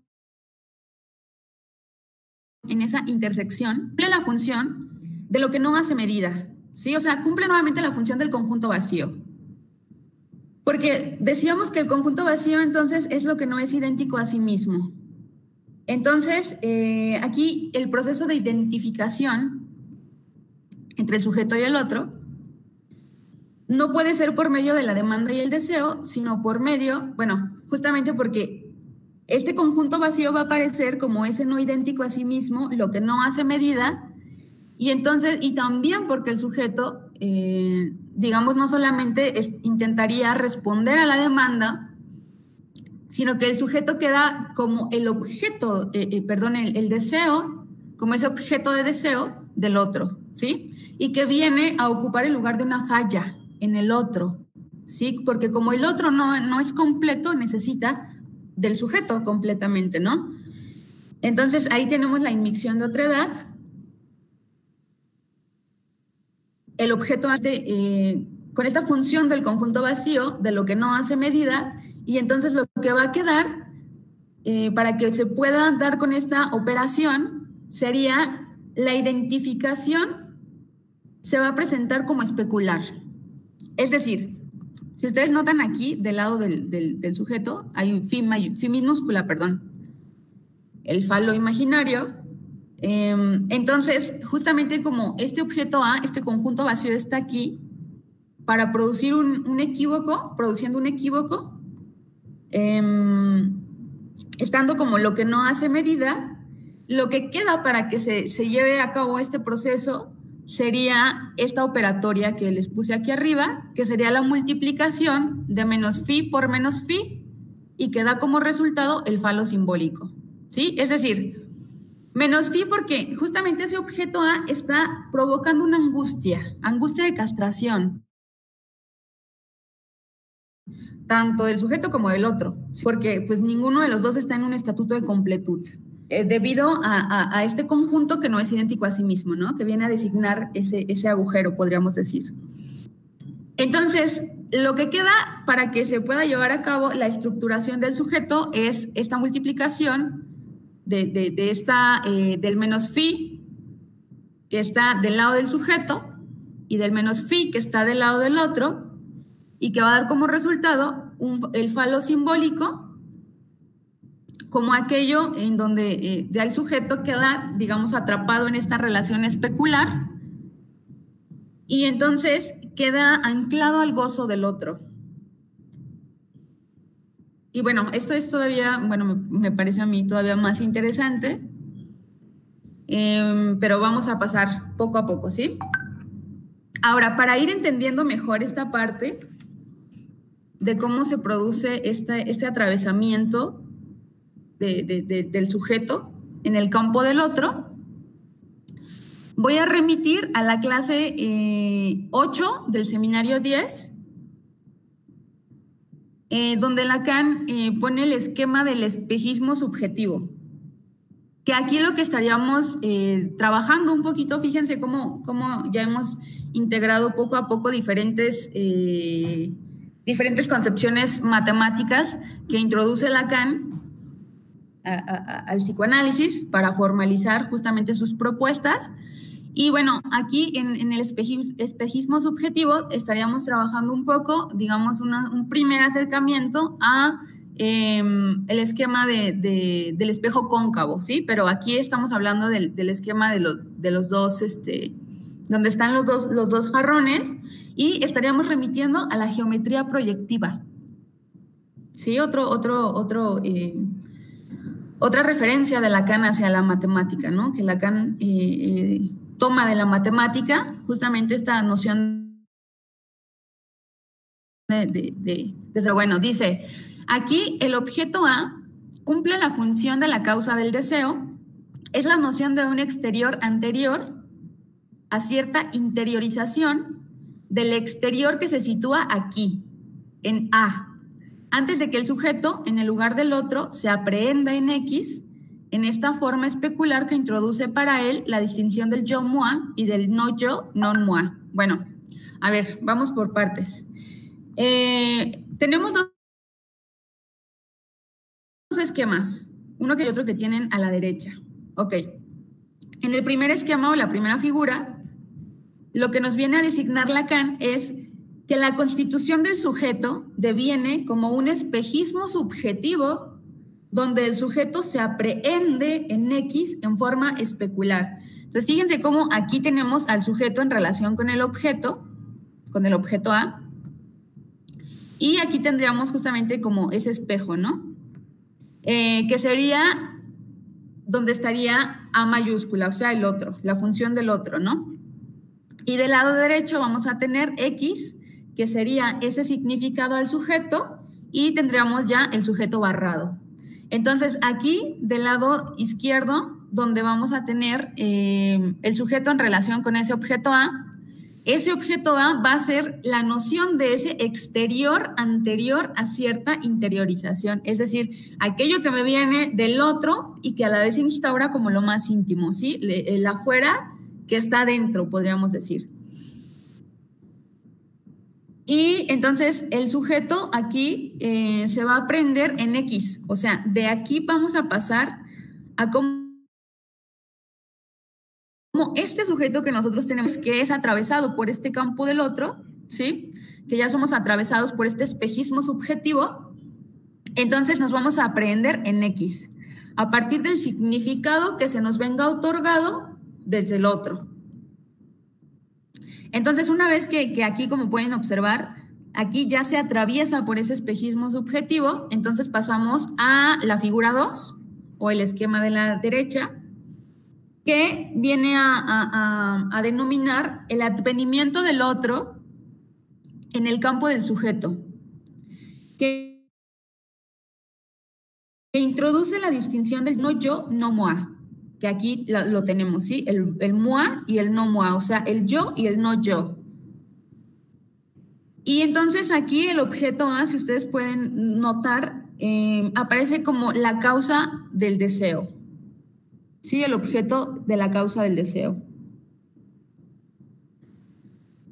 en esa intersección, cumple la función de lo que no hace medida, ¿sí? O sea, cumple nuevamente la función del conjunto vacío. Porque decíamos que el conjunto vacío entonces es lo que no es idéntico a sí mismo. Entonces, aquí el proceso de identificación entre el sujeto y el otro no puede ser por medio de la demanda y el deseo, sino por medio, bueno, justamente porque este conjunto vacío va a aparecer como ese no idéntico a sí mismo, lo que no hace medida, y entonces, y también porque el sujeto, digamos, no solamente intentaría responder a la demanda, sino que el sujeto queda como el objeto, perdón, el deseo, como ese objeto de deseo del otro, ¿sí? Y que viene a ocupar el lugar de una falla en el otro, ¿sí? Porque como el otro no es completo, necesita del sujeto completamente, ¿no? Entonces ahí tenemos la inmixción de otra edad. el objeto con esta función del conjunto vacío, de lo que no hace medida, y entonces lo que va a quedar para que se pueda dar con esta operación sería la identificación se va a presentar como especular. Es decir, si ustedes notan aquí, del lado del sujeto, hay un phi minúscula, perdón, el falo imaginario. Entonces, justamente como este objeto A, este conjunto vacío está aquí, para producir un equívoco, produciendo un equívoco, estando como lo que no hace medida, lo que queda para que se lleve a cabo este proceso sería esta operatoria que les puse aquí arriba, que sería la multiplicación de menos phi por menos phi, y que da como resultado el falo simbólico, ¿sí? Es decir, menos phi porque justamente ese objeto A está provocando una angustia de castración, tanto del sujeto como del otro, porque pues ninguno de los dos está en un estatuto de completud, debido a este conjunto que no es idéntico a sí mismo, ¿no? Que viene a designar ese agujero, podríamos decir. Entonces, lo que queda para que se pueda llevar a cabo la estructuración del sujeto es esta multiplicación del menos phi, que está del lado del sujeto, y del menos phi, que está del lado del otro, y que va a dar como resultado el falo simbólico, como aquello en donde ya el sujeto queda, digamos, atrapado en esta relación especular, y entonces queda anclado al gozo del otro. Y bueno, esto es todavía, bueno, me parece a mí todavía más interesante, pero vamos a pasar poco a poco, ¿sí? Ahora, para ir entendiendo mejor esta parte de cómo se produce este atravesamiento del sujeto en el campo del otro, voy a remitir a la clase 8 del seminario 10, donde Lacan pone el esquema del espejismo subjetivo, que aquí lo que estaríamos trabajando un poquito, fíjense cómo ya hemos integrado poco a poco diferentes concepciones matemáticas que introduce Lacan al psicoanálisis para formalizar justamente sus propuestas. Y bueno, aquí en el espejismo subjetivo estaríamos trabajando un poco, digamos, un primer acercamiento a el esquema del espejo cóncavo, ¿sí? Pero aquí estamos hablando del esquema de los dos, donde están los dos jarrones, y estaríamos remitiendo a la geometría proyectiva, ¿sí? Otra referencia de Lacan hacia la matemática, ¿no? Que Lacan toma de la matemática justamente esta noción bueno, dice, aquí el objeto A cumple la función de la causa del deseo, es la noción de un exterior anterior a cierta interiorización del exterior que se sitúa aquí, en A, antes de que el sujeto, en el lugar del otro, se aprehenda en X, en esta forma especular que introduce para él la distinción del yo moi y del no yo non moi. Bueno, a ver, vamos por partes. Tenemos dos esquemas, uno que y otro que tienen a la derecha. Ok. En el primer esquema o la primera figura, lo que nos viene a designar Lacan es que la constitución del sujeto deviene como un espejismo subjetivo donde el sujeto se aprehende en X en forma especular. Entonces, fíjense cómo aquí tenemos al sujeto en relación con el objeto A, y aquí tendríamos justamente como ese espejo, ¿no? Que sería donde estaría A mayúscula, o sea, el otro, la función del otro, ¿no? Y del lado derecho vamos a tener X, que sería ese significado al sujeto, y tendríamos ya el sujeto barrado. Entonces, aquí del lado izquierdo, donde vamos a tener el sujeto en relación con ese objeto A va a ser la noción de ese exterior anterior a cierta interiorización, es decir, aquello que me viene del otro y que a la vez se instaura como lo más íntimo, ¿sí? El afuera que está dentro, podríamos decir. Y entonces el sujeto aquí se va a aprender en X. O sea, de aquí vamos a pasar a cómo este sujeto que nosotros tenemos, que es atravesado por este campo del otro, ¿sí? Que ya somos atravesados por este espejismo subjetivo, entonces nos vamos a aprender en X, a partir del significado que se nos venga otorgado desde el otro. Entonces, una vez que aquí, como pueden observar, aquí ya se atraviesa por ese espejismo subjetivo, entonces pasamos a la figura 2, o el esquema de la derecha, que viene a denominar el advenimiento del otro en el campo del sujeto, que introduce la distinción del no yo, no moi, que aquí lo tenemos, ¿sí? El moi y el no moi, o sea, el yo y el no yo. Y entonces aquí el objeto A, si ustedes pueden notar, aparece como la causa del deseo. Sí, el objeto de la causa del deseo.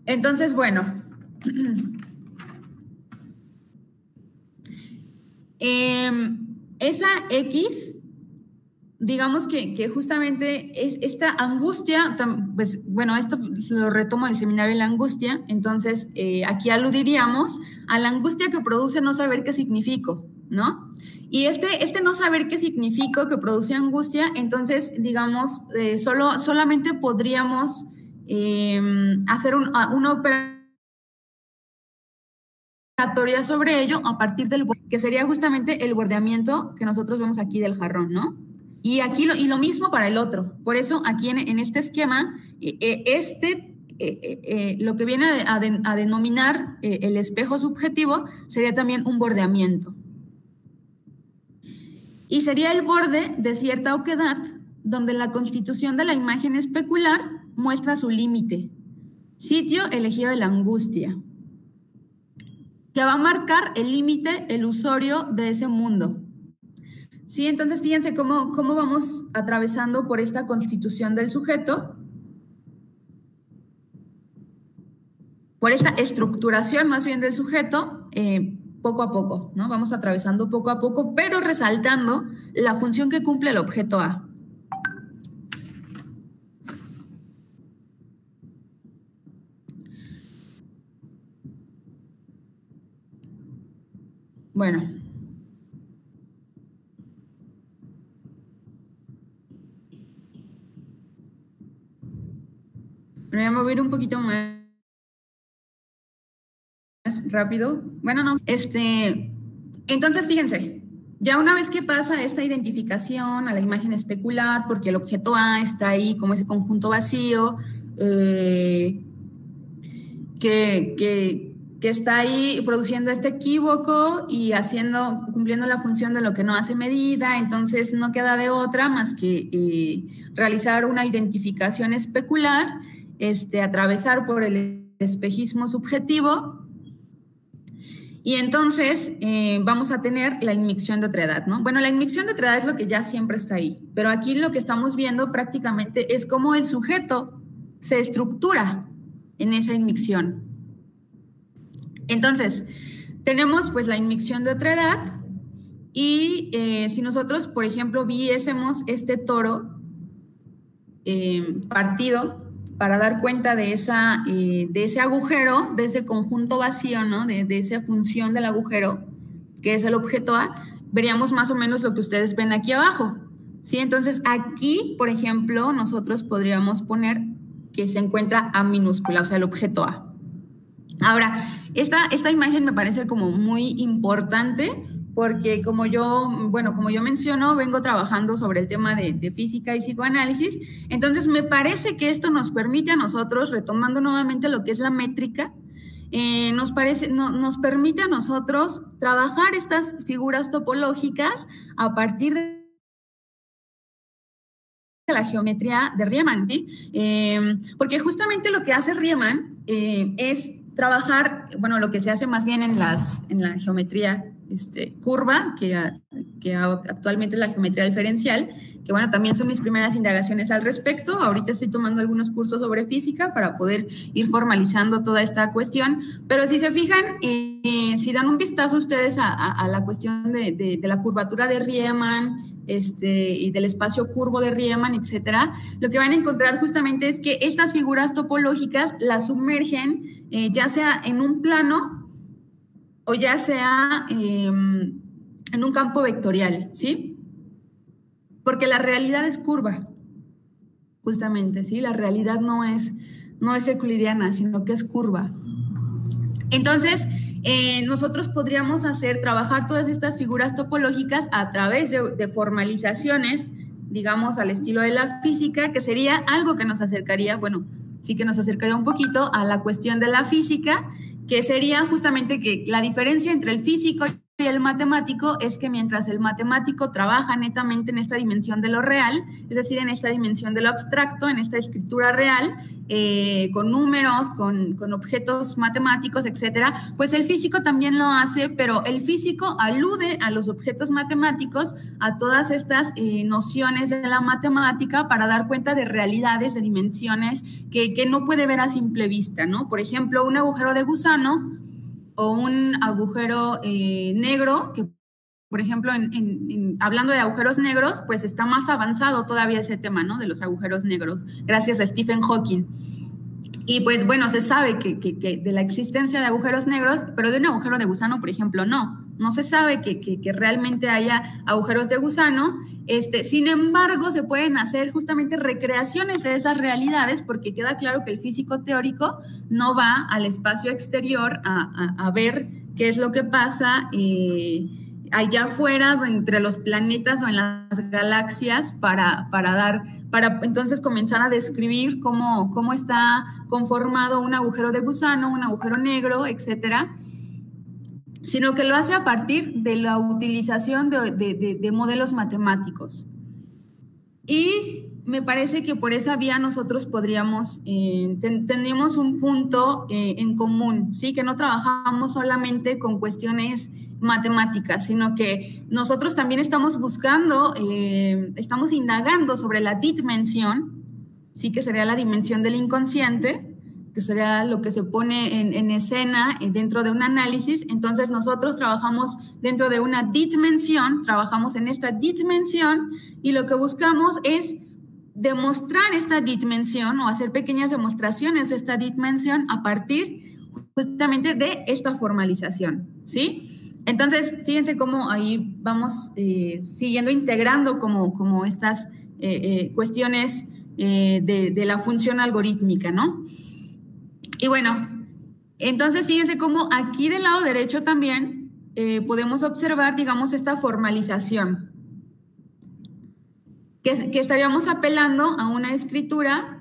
Entonces, bueno, esa X, digamos que justamente es esta angustia, pues bueno, esto lo retomo del seminario de la angustia, entonces aquí aludiríamos a la angustia que produce no saber qué significo, ¿no? Y este no saber qué significo que produce angustia, entonces, digamos, solamente podríamos hacer una operatoria sobre ello a partir del que sería justamente el bordeamiento que nosotros vemos aquí del jarrón, ¿no? Y aquí lo mismo para el otro. Por eso aquí en este esquema, lo que viene a denominar el espejo subjetivo sería también un bordeamiento. Y sería el borde de cierta oquedad donde la constitución de la imagen especular muestra su límite, sitio elegido de la angustia, que va a marcar el límite ilusorio de ese mundo. Sí, entonces fíjense cómo vamos atravesando por esta constitución del sujeto, por esta estructuración más bien del sujeto, poco a poco, ¿no? Vamos atravesando poco a poco, pero resaltando la función que cumple el objeto A. Bueno. Me voy a mover un poquito más rápido. Bueno, no. Entonces, fíjense, ya una vez que pasa esta identificación a la imagen especular, porque el objeto A está ahí como ese conjunto vacío, que está ahí produciendo este equívoco y cumpliendo la función de lo que no hace medida, entonces no queda de otra más que realizar una identificación especular, atravesar por el espejismo subjetivo. Y entonces vamos a tener la inmixción de otredad, ¿no? Bueno, la inmixción de otredad es lo que ya siempre está ahí, pero aquí lo que estamos viendo prácticamente es cómo el sujeto se estructura en esa inmixción. Entonces, tenemos pues la inmixción de otredad y si nosotros, por ejemplo, viésemos este toro partido, para dar cuenta de ese agujero, de ese conjunto vacío, ¿no? De esa función del agujero, que es el objeto A, veríamos más o menos lo que ustedes ven aquí abajo, ¿sí? Entonces, aquí, por ejemplo, nosotros podríamos poner que se encuentra A minúscula, o sea, el objeto A. Ahora, esta imagen me parece como muy importante, porque como yo menciono, vengo trabajando sobre el tema de física y psicoanálisis, entonces me parece que esto nos permite a nosotros, retomando nuevamente lo que es la métrica, nos permite a nosotros trabajar estas figuras topológicas a partir de la geometría de Riemann, ¿sí? Porque justamente lo que hace Riemann es trabajar, bueno, lo que se hace más bien en la geometría curva, que actualmente es la geometría diferencial, que bueno, también son mis primeras indagaciones al respecto. Ahorita estoy tomando algunos cursos sobre física para poder ir formalizando toda esta cuestión, pero si se fijan, si dan un vistazo ustedes a la cuestión de la curvatura de Riemann, y del espacio curvo de Riemann, etcétera, lo que van a encontrar justamente es que estas figuras topológicas las sumergen ya sea en un plano o ya sea en un campo vectorial, ¿sí? Porque la realidad es curva, justamente, ¿sí? La realidad no es euclidiana, sino que es curva. Entonces, nosotros podríamos trabajar todas estas figuras topológicas a través de formalizaciones, digamos, al estilo de la física, que sería algo que nos acercaría, bueno, sí que nos acercaría un poquito a la cuestión de la física, que sería justamente que la diferencia entre el físico y el matemático es que mientras el matemático trabaja netamente en esta dimensión de lo real, es decir, en esta dimensión de lo abstracto, en esta escritura real, con números, con objetos matemáticos, etcétera, pues el físico también lo hace, pero el físico alude a los objetos matemáticos, a todas estas nociones de la matemática para dar cuenta de realidades, de dimensiones que no puede ver a simple vista, ¿no? Por ejemplo, un agujero de gusano o un agujero negro, que por ejemplo, hablando de agujeros negros, pues está más avanzado todavía ese tema, ¿no? De los agujeros negros, gracias a Stephen Hawking. Y pues bueno, se sabe que de la existencia de agujeros negros, pero de un agujero de gusano, por ejemplo, no se sabe que realmente haya agujeros de gusano. Sin embargo, se pueden hacer justamente recreaciones de esas realidades, porque queda claro que el físico teórico no va al espacio exterior a ver qué es lo que pasa allá afuera, entre los planetas o en las galaxias, para entonces comenzar a describir cómo está conformado un agujero de gusano, un agujero negro, etcétera, sino que lo hace a partir de la utilización de modelos matemáticos. Y me parece que por esa vía nosotros podríamos, tendríamos un punto en común, ¿sí? Que no trabajamos solamente con cuestiones matemáticas, sino que nosotros también estamos buscando, estamos indagando sobre la dimensión, ¿sí? Que sería la dimensión del inconsciente, que sería lo que se pone en escena dentro de un análisis. Entonces nosotros trabajamos dentro de una dimensión, trabajamos en esta dimensión, y lo que buscamos es demostrar esta dimensión o hacer pequeñas demostraciones de esta dimensión a partir justamente de esta formalización, ¿sí? Entonces, fíjense cómo ahí vamos siguiendo integrando como estas cuestiones de la función algorítmica, ¿no? Y bueno, entonces fíjense cómo aquí del lado derecho también podemos observar, digamos, esta formalización, que estaríamos apelando a una escritura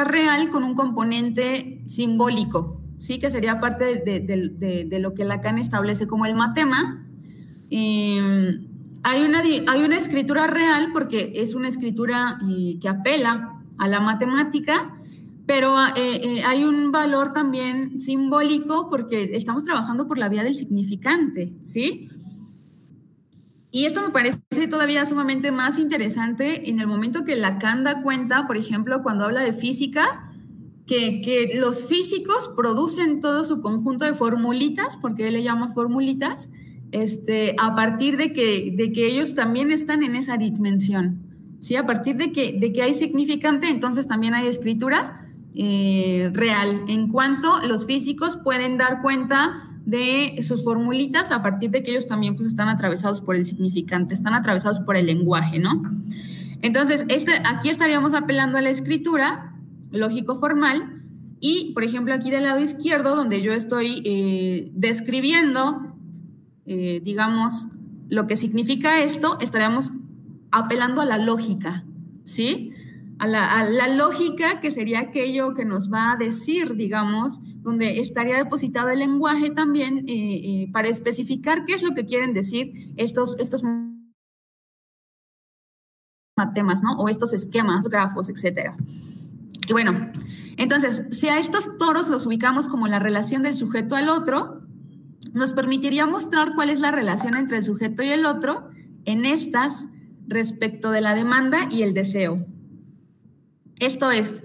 real con un componente simbólico, ¿sí? Que sería parte de lo que Lacan establece como el matema. Hay una escritura real porque es una escritura que apela a la matemática, pero hay un valor también simbólico porque estamos trabajando por la vía del significante, ¿sí? Y esto me parece todavía sumamente más interesante en el momento que Lacan da cuenta, por ejemplo, cuando habla de física, que los físicos producen todo su conjunto de formulitas, porque él le llama formulitas, a partir de que ellos también están en esa dimensión, ¿sí? A partir de que hay significante, entonces también hay escritura real, en cuanto los físicos pueden dar cuenta de sus formulitas a partir de que ellos también pues están atravesados por el significante, están atravesados por el lenguaje, ¿no? Entonces, aquí estaríamos apelando a la escritura lógico-formal, y, por ejemplo, aquí del lado izquierdo, donde yo estoy describiendo, digamos, lo que significa esto, estaríamos apelando a la lógica, ¿sí? A la lógica, que sería aquello que nos va a decir, digamos, donde estaría depositado el lenguaje también para especificar qué es lo que quieren decir estos matemas, ¿no? O estos esquemas, grafos, etcétera. Y bueno, entonces, si a estos toros los ubicamos como la relación del sujeto al otro, nos permitiría mostrar cuál es la relación entre el sujeto y el otro en estas respecto de la demanda y el deseo. Esto es,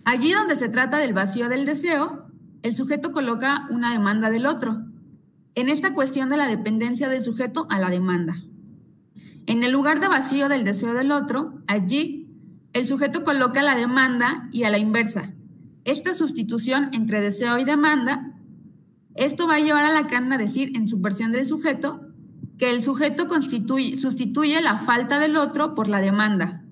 allí donde se trata del vacío del deseo, el sujeto coloca una demanda del otro. En esta cuestión de la dependencia del sujeto a la demanda. En el lugar de vacío del deseo del otro, allí, el sujeto coloca la demanda y a la inversa. Esta sustitución entre deseo y demanda, esto va a llevar a Lacan a decir en su versión del sujeto que el sujeto sustituye la falta del otro por la demanda,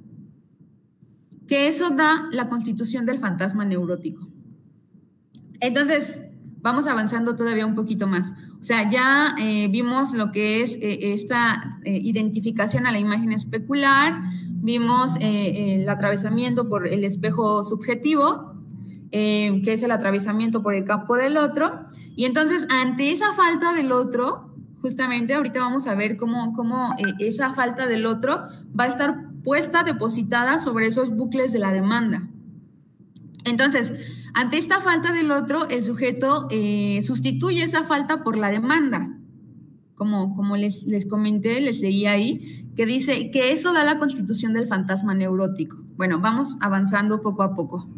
que eso da la constitución del fantasma neurótico. Entonces, vamos avanzando todavía un poquito más. O sea, ya vimos lo que es esta identificación a la imagen especular, vimos el atravesamiento por el espejo subjetivo, que es el atravesamiento por el campo del otro, y entonces ante esa falta del otro, justamente ahorita vamos a ver cómo esa falta del otro va a estar puesta, depositada sobre esos bucles de la demanda. Entonces, ante esta falta del otro, el sujeto sustituye esa falta por la demanda. Como les comenté, les leí ahí, que dice que eso da la constitución del fantasma neurótico. Bueno, vamos avanzando poco a poco.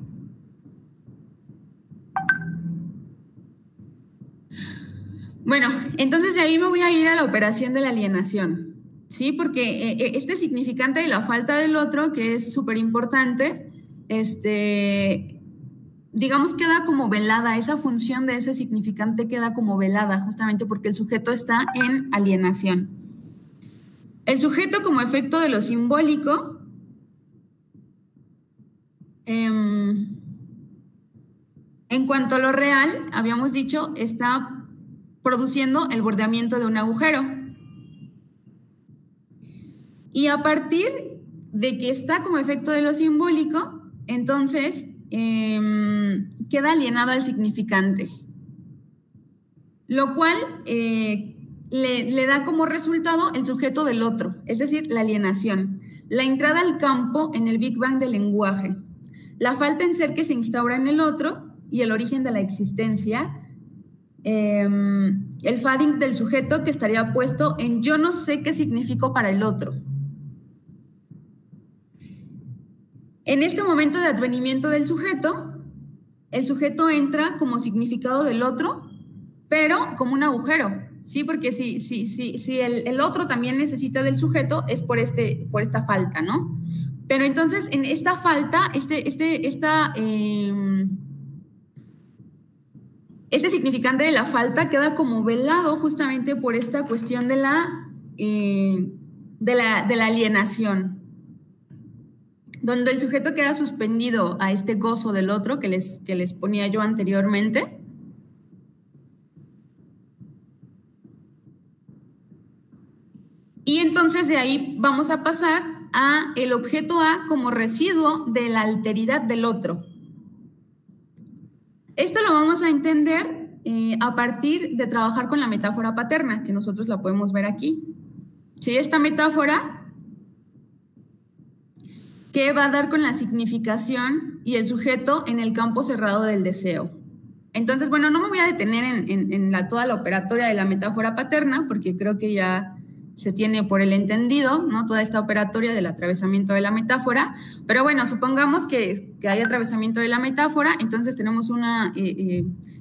Bueno, entonces de ahí me voy a ir a la operación de la alienación, ¿sí? Porque este significante de la falta del otro, que es súper importante, digamos, queda como velada, esa función de ese significante queda como velada, justamente porque el sujeto está en alienación. El sujeto, como efecto de lo simbólico, en cuanto a lo real, habíamos dicho, está produciendo el bordeamiento de un agujero. Y a partir de que está como efecto de lo simbólico, entonces queda alienado al significante, lo cual le da como resultado el sujeto del otro, es decir, la alienación, la entrada al campo en el Big Bang del lenguaje, la falta en ser que se instaura en el otro y el origen de la existencia, el fading del sujeto que estaría puesto en yo no sé qué significo para el otro. En este momento de advenimiento del sujeto, el sujeto entra como significado del otro, pero como un agujero, ¿sí? Porque si el otro también necesita del sujeto, es por esta falta, ¿no? Pero entonces, en esta falta, este significante de la falta queda como velado justamente por esta cuestión de la alienación, donde el sujeto queda suspendido a este gozo del otro que les ponía yo anteriormente. Y entonces de ahí vamos a pasar a el objeto A como residuo de la alteridad del otro. Esto lo vamos a entender a partir de trabajar con la metáfora paterna, que nosotros la podemos ver aquí. ¿Sí? Esta metáfora que va a dar con la significación y el sujeto en el campo cerrado del deseo. Entonces, bueno, no me voy a detener en toda la operatoria de la metáfora paterna, porque creo que ya se tiene por el entendido, ¿no? Toda esta operatoria del atravesamiento de la metáfora, pero bueno, supongamos que hay atravesamiento de la metáfora, entonces tenemos una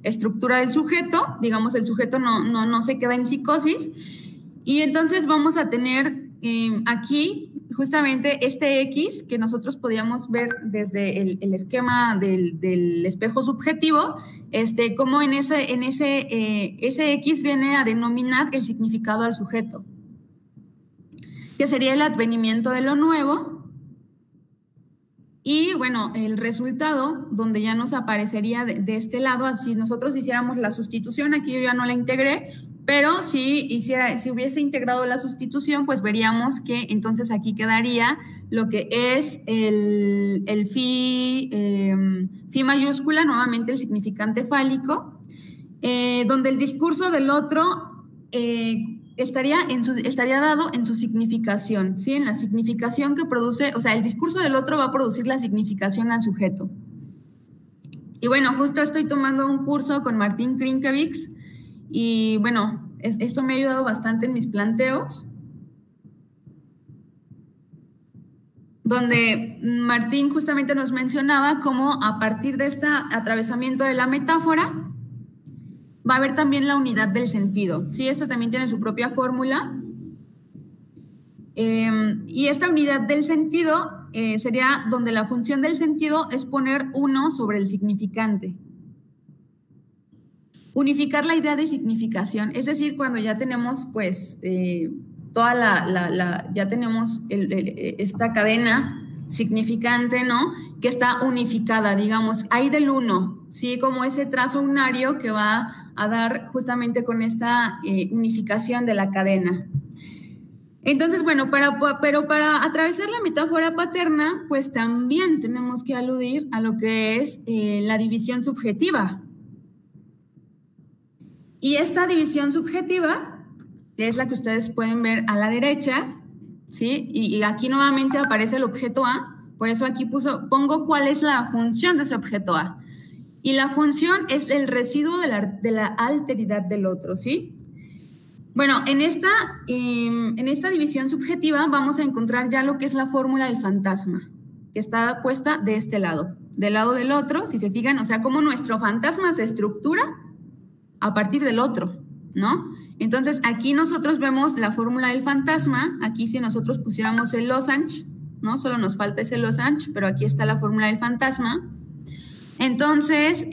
estructura del sujeto, digamos, el sujeto no se queda en psicosis, y entonces vamos a tener aquí justamente este X que nosotros podíamos ver desde el esquema del espejo subjetivo, como ese X viene a denominar el significado al sujeto, que sería el advenimiento de lo nuevo, y bueno, el resultado, donde ya nos aparecería de este lado, si nosotros hiciéramos la sustitución, aquí yo ya no la integré, pero si hubiese integrado la sustitución, pues veríamos que entonces aquí quedaría lo que es el phi mayúscula, nuevamente el significante fálico, donde el discurso del otro estaría dado en su significación, ¿sí? En la significación que produce, o sea, el discurso del otro va a producir la significación al sujeto. Y bueno, justo estoy tomando un curso con Martín Krinkiewicz, Y bueno, esto me ha ayudado bastante en mis planteos, donde Martín justamente nos mencionaba cómo a partir de este atravesamiento de la metáfora va a haber también la unidad del sentido. Sí, esto también tiene su propia fórmula. Y esta unidad del sentido sería donde la función del sentido es poner uno sobre el significante. Unificar la idea de significación, es decir, cuando ya tenemos pues ya tenemos esta cadena significante, ¿no? Que está unificada, digamos, hay del uno, ¿sí? Como ese trazo unario que va a dar justamente con esta unificación de la cadena. Entonces, bueno, pero para atravesar la metáfora paterna, pues también tenemos que aludir a lo que es la división subjetiva. Y esta división subjetiva, que es la que ustedes pueden ver a la derecha, ¿sí? Y aquí nuevamente aparece el objeto A, por eso aquí pongo cuál es la función de ese objeto A. Y la función es el residuo de la alteridad del otro, ¿sí? Bueno, en esta división subjetiva vamos a encontrar ya lo que es la fórmula del fantasma, que está puesta de este lado, del lado del otro, si se fijan, o sea, cómo nuestro fantasma se estructura a partir del otro, ¿no? Entonces, aquí nosotros vemos la fórmula del fantasma, aquí si nosotros pusiéramos el losange, ¿no? Solo nos falta ese losange, pero aquí está la fórmula del fantasma. Entonces,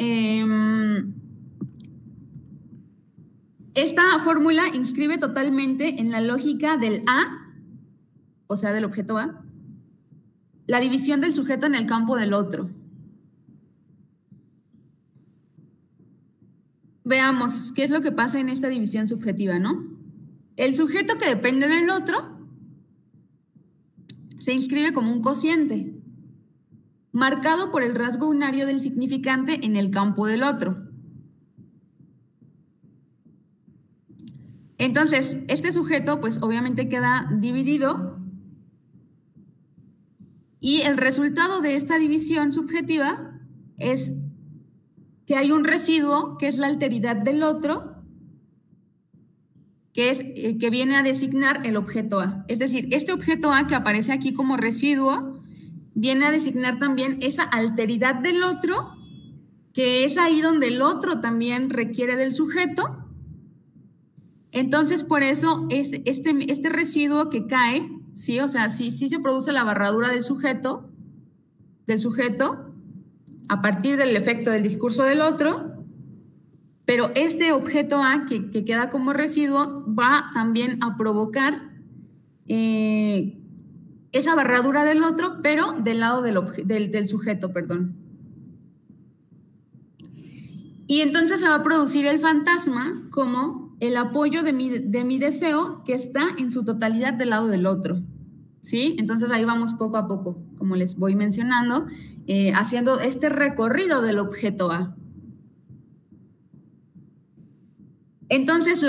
esta fórmula inscribe totalmente en la lógica del A, o sea, del objeto A, la división del sujeto en el campo del otro. Veamos qué es lo que pasa en esta división subjetiva, ¿no? El sujeto que depende del otro se inscribe como un cociente, marcado por el rasgo unario del significante en el campo del otro. Entonces, este sujeto, pues obviamente queda dividido y el resultado de esta división subjetiva es que hay un residuo que es la alteridad del otro, que viene a designar el objeto A. Es decir, este objeto A que aparece aquí como residuo viene a designar también esa alteridad del otro, que es ahí donde el otro también requiere del sujeto. Entonces, por eso este residuo que cae, ¿sí? O sea, sí se produce la barradura del sujeto, a partir del efecto del discurso del otro, pero este objeto A que queda como residuo va también a provocar esa barradura del otro, pero del lado del sujeto, perdón. Y entonces se va a producir el fantasma como el apoyo de mi deseo que está en su totalidad del lado del otro, ¿sí? Entonces ahí vamos poco a poco, como les voy mencionando, haciendo este recorrido del objeto A. Entonces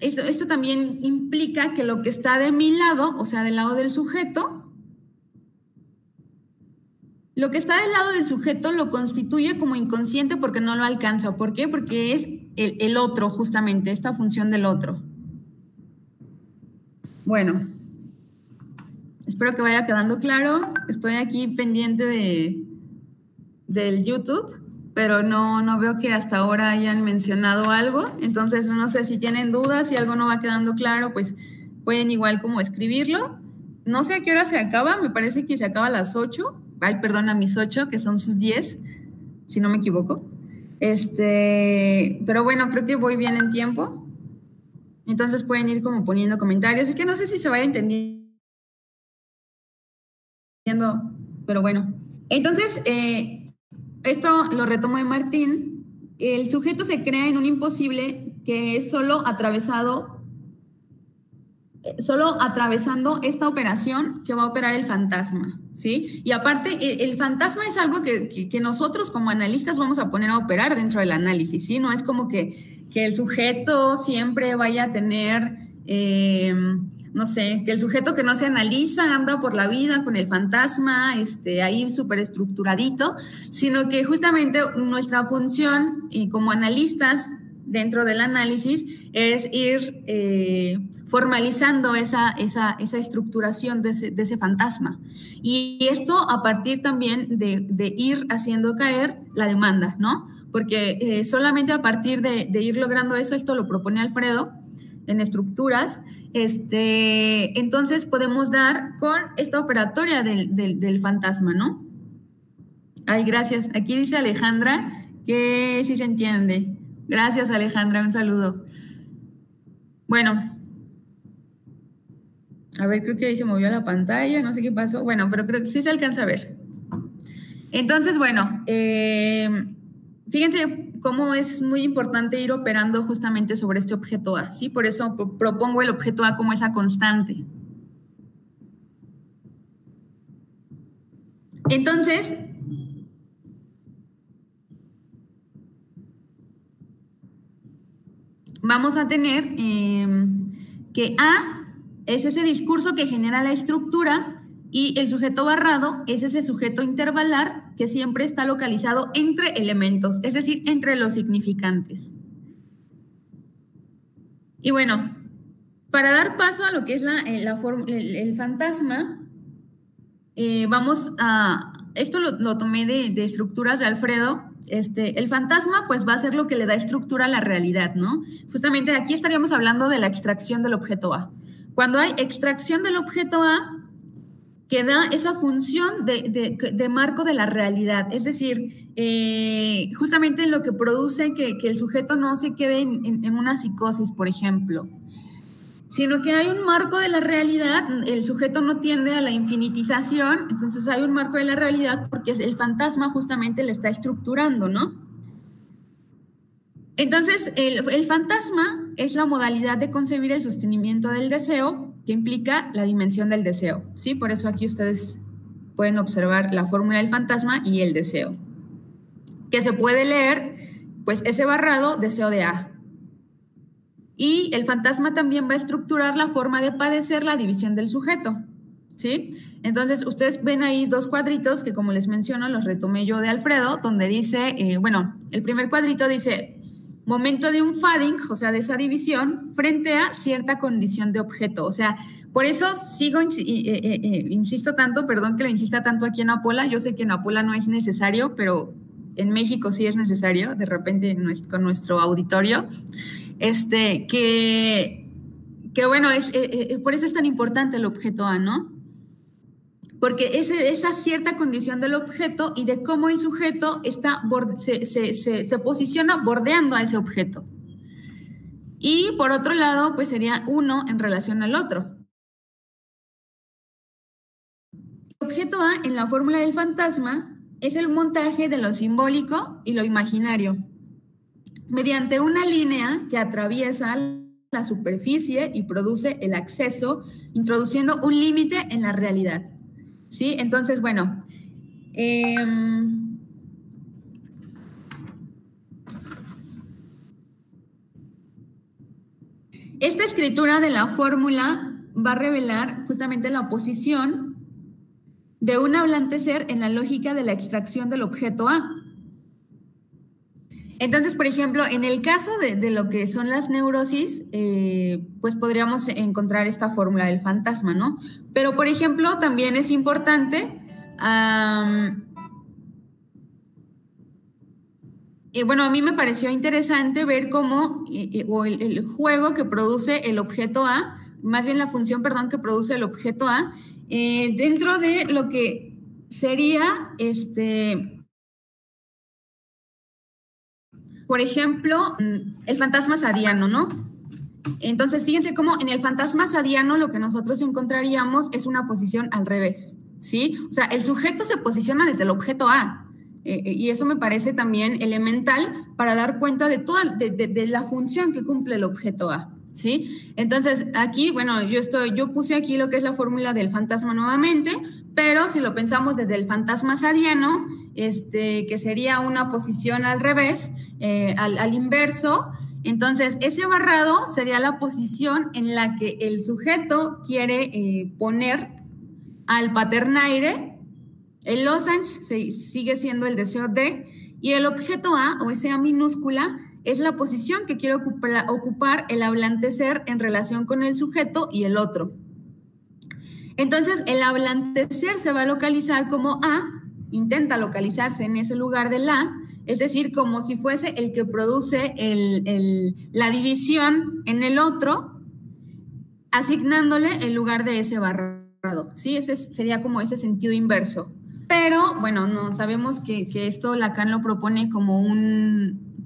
esto también implica que lo que está de mi lado, o sea, del lado del sujeto, lo que está del lado del sujeto lo constituye como inconsciente porque no lo alcanza. ¿Por qué? Porque es el otro, justamente, esta función del otro. Bueno, espero que vaya quedando claro. Estoy aquí pendiente del YouTube, pero no veo que hasta ahora hayan mencionado algo. Entonces, no sé si tienen dudas, si algo no va quedando claro, pues pueden igual como escribirlo. No sé a qué hora se acaba, me parece que se acaba a las 8. Ay, perdón, a mis 8, que son sus 10, si no me equivoco. Pero bueno, creo que voy bien en tiempo. Entonces pueden ir como poniendo comentarios. Es que no sé si se vaya entendiendo, pero bueno. Entonces, esto lo retomo de Martín. El sujeto se crea en un imposible que es solo atravesando esta operación que va a operar el fantasma, ¿sí? Y aparte, el fantasma es algo que nosotros como analistas vamos a poner a operar dentro del análisis, ¿sí? No es como que el sujeto siempre vaya a tener, no sé, que el sujeto que no se analiza anda por la vida con el fantasma ahí súper estructuradito, sino que justamente nuestra función como analistas dentro del análisis es ir formalizando esa estructuración de ese fantasma. Y esto a partir también de ir haciendo caer la demanda, ¿no? Porque solamente a partir de ir logrando eso, esto lo propone Alfredo en estructuras, entonces podemos dar con esta operatoria del fantasma, ¿no? Ay, gracias. Aquí dice Alejandra que sí se entiende. Gracias, Alejandra, un saludo. Bueno, a ver, creo que ahí se movió la pantalla, no sé qué pasó. Bueno, pero creo que sí se alcanza a ver. Entonces, bueno, fíjense cómo es muy importante ir operando justamente sobre este objeto A, ¿sí? Por eso propongo el objeto A como esa constante. Entonces, vamos a tener que A es ese discurso que genera la estructura y el sujeto barrado es ese sujeto intervalar que siempre está localizado entre elementos, es decir, entre los significantes. Y bueno, para dar paso a lo que es el fantasma, vamos a... Esto lo tomé de estructuras de Alfredo. El fantasma pues va a ser lo que le da estructura a la realidad, ¿no? Justamente aquí estaríamos hablando de la extracción del objeto A. Cuando hay extracción del objeto A, que da esa función de marco de la realidad, es decir, justamente lo que produce que el sujeto no se quede en una psicosis, por ejemplo, sino que hay un marco de la realidad, el sujeto no tiende a la infinitización, entonces hay un marco de la realidad porque el fantasma justamente le está estructurando, ¿no? Entonces, el fantasma es la modalidad de concebir el sostenimiento del deseo que implica la dimensión del deseo, ¿sí? Por eso aquí ustedes pueden observar la fórmula del fantasma y el deseo, que se puede leer, pues, ese barrado, deseo de A. Y el fantasma también va a estructurar la forma de padecer la división del sujeto, ¿sí? Entonces, ustedes ven ahí dos cuadritos que, como les menciono, los retomé yo de Alfredo, donde dice, bueno, el primer cuadrito dice momento de un fading, o sea, de esa división, frente a cierta condición de objeto. O sea, por eso insisto tanto, perdón que lo insista tanto aquí en Apola. Yo sé que en Apola no es necesario, pero en México sí es necesario, de repente con nuestro auditorio. Que bueno, por eso es tan importante el objeto A, ¿no? Porque esa cierta condición del objeto y de cómo el sujeto se posiciona bordeando a ese objeto. Y por otro lado, pues sería uno en relación al otro. El objeto A en la fórmula del fantasma es el montaje de lo simbólico y lo imaginario, mediante una línea que atraviesa la superficie y produce el acceso, introduciendo un límite en la realidad. ¿Sí? Entonces, bueno, esta escritura de la fórmula va a revelar justamente la posición de un hablante ser en la lógica de la extracción del objeto A. Entonces, por ejemplo, en el caso de lo que son las neurosis, pues podríamos encontrar esta fórmula del fantasma, ¿no? Pero, por ejemplo, también es importante, bueno, a mí me pareció interesante ver cómo, o el juego que produce el objeto A, más bien la función, perdón, que produce el objeto A, dentro de lo que sería, por ejemplo, el fantasma sadiano, ¿no? Entonces, fíjense cómo en el fantasma sadiano lo que nosotros encontraríamos es una posición al revés, ¿sí? O sea, el sujeto se posiciona desde el objeto A, y eso me parece también elemental para dar cuenta de la función que cumple el objeto A, ¿sí? Entonces, aquí, bueno, yo puse aquí lo que es la fórmula del fantasma nuevamente, pero si lo pensamos desde el fantasma sadiano, que sería una posición al revés, al inverso, entonces ese barrado sería la posición en la que el sujeto quiere poner al paternaire, el losange sigue siendo el deseo de, y el objeto A, o ese A minúscula, es la posición que quiere ocupar el hablante ser en relación con el sujeto y el otro. Entonces, el hablante ser se va a localizar como A, intenta localizarse en ese lugar del A, es decir, como si fuese el que produce la división en el otro, asignándole el lugar de ese barrado, ¿sí? Ese sería como ese sentido inverso. Pero, bueno, no sabemos que esto Lacan lo propone como un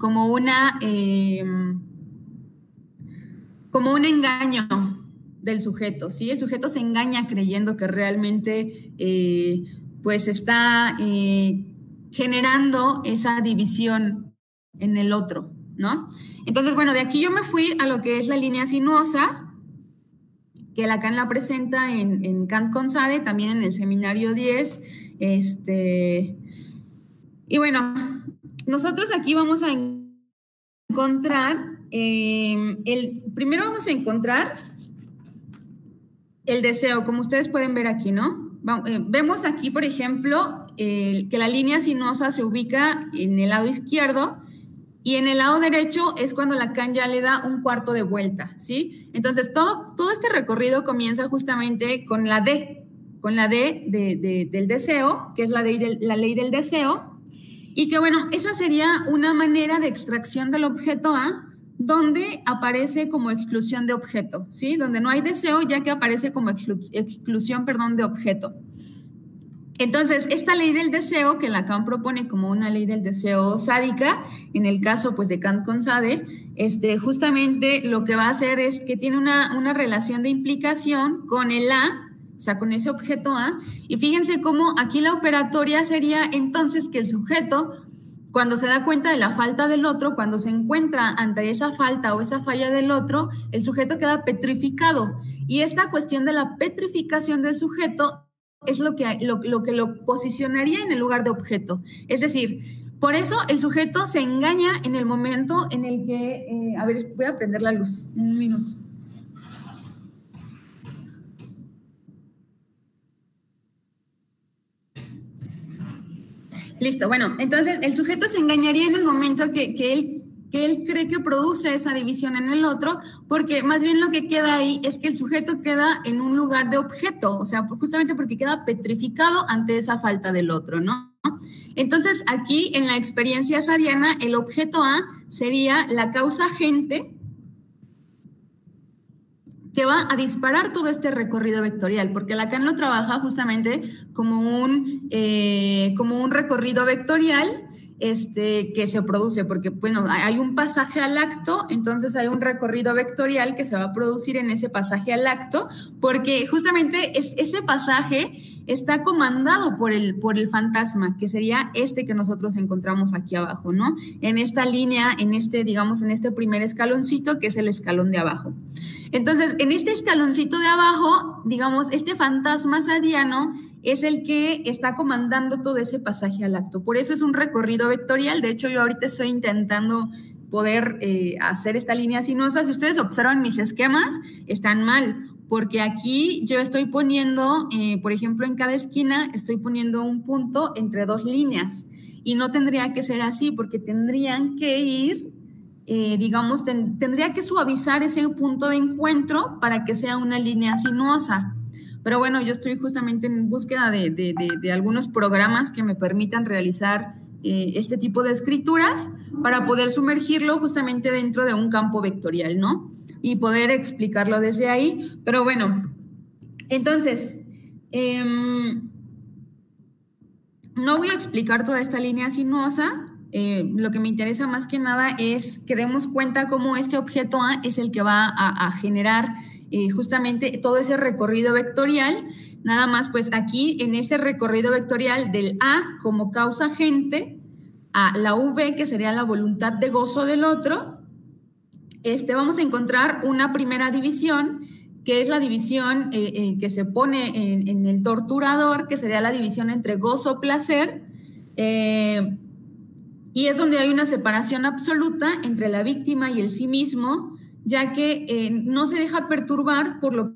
engaño del sujeto, ¿sí? El sujeto se engaña creyendo que realmente pues está generando esa división en el otro, ¿no? Entonces, bueno, de aquí yo me fui a lo que es la línea sinuosa, que Lacan la presenta en Kant con Sade, también en el seminario 10. Y bueno, nosotros aquí vamos a encontrar, primero vamos a encontrar el deseo, como ustedes pueden ver aquí, ¿no? Vemos aquí, por ejemplo, que la línea sinuosa se ubica en el lado izquierdo y en el lado derecho es cuando Lacan ya le da un cuarto de vuelta, ¿sí? Entonces, todo este recorrido comienza justamente con la D del deseo, que es la ley del deseo, y que, bueno, esa sería una manera de extracción del objeto A, donde aparece como exclusión de objeto, ¿sí? Donde no hay deseo, ya que aparece como exclusión, de objeto. Entonces, esta ley del deseo, que Lacan propone como una ley del deseo sádica, en el caso pues de Kant con Sade, justamente lo que va a hacer es que tiene una relación de implicación con el A, o sea, con ese objeto A, y fíjense cómo aquí la operatoria sería entonces que el sujeto, cuando se da cuenta de la falta del otro, cuando se encuentra ante esa falta o esa falla del otro, el sujeto queda petrificado. Y esta cuestión de la petrificación del sujeto es lo que lo posicionaría en el lugar de objeto. Es decir, por eso el sujeto se engaña en el momento en el que... a ver, voy a prender la luz, un minuto. Listo, bueno, entonces el sujeto se engañaría en el momento que él cree que produce esa división en el otro, porque más bien lo que queda ahí es que el sujeto queda en un lugar de objeto, o sea, justamente porque queda petrificado ante esa falta del otro, ¿no? Entonces, aquí en la experiencia sadiana, el objeto A sería la causa agente que va a disparar todo este recorrido vectorial, porque Lacan lo trabaja justamente como un recorrido vectorial que se produce, porque bueno, hay un pasaje al acto, entonces hay un recorrido vectorial que se va a producir en ese pasaje al acto, porque justamente ese pasaje está comandado por el fantasma, que sería que nosotros encontramos aquí abajo, ¿no? En esta línea, digamos, en este primer escaloncito, que es el escalón de abajo. Entonces, en este escaloncito de abajo, digamos, este fantasma sadiano es el que está comandando todo ese pasaje al acto. Por eso es un recorrido vectorial. De hecho, yo ahorita estoy intentando poder hacer esta línea sinuosa. Si ustedes observan mis esquemas, están mal, porque aquí yo estoy poniendo, por ejemplo, en cada esquina estoy poniendo un punto entre dos líneas, y no tendría que ser así, porque tendrían que ir, digamos, tendría que suavizar ese punto de encuentro para que sea una línea sinuosa. Pero bueno, yo estoy justamente en búsqueda de algunos programas que me permitan realizar este tipo de escrituras para poder sumergirlo justamente dentro de un campo vectorial, ¿no? Y poder explicarlo desde ahí. Pero bueno, entonces, no voy a explicar toda esta línea sinuosa. Lo que me interesa más que nada es que demos cuenta cómo este objeto A es el que va a generar justamente todo ese recorrido vectorial. Nada más, pues aquí en ese recorrido vectorial del A como causa agente a la V, que sería la voluntad de gozo del otro, vamos a encontrar una primera división, que es la división que se pone en el torturador, que sería la división entre gozo-placer, y es donde hay una separación absoluta entre la víctima y el sí mismo, ya que no se deja perturbar por lo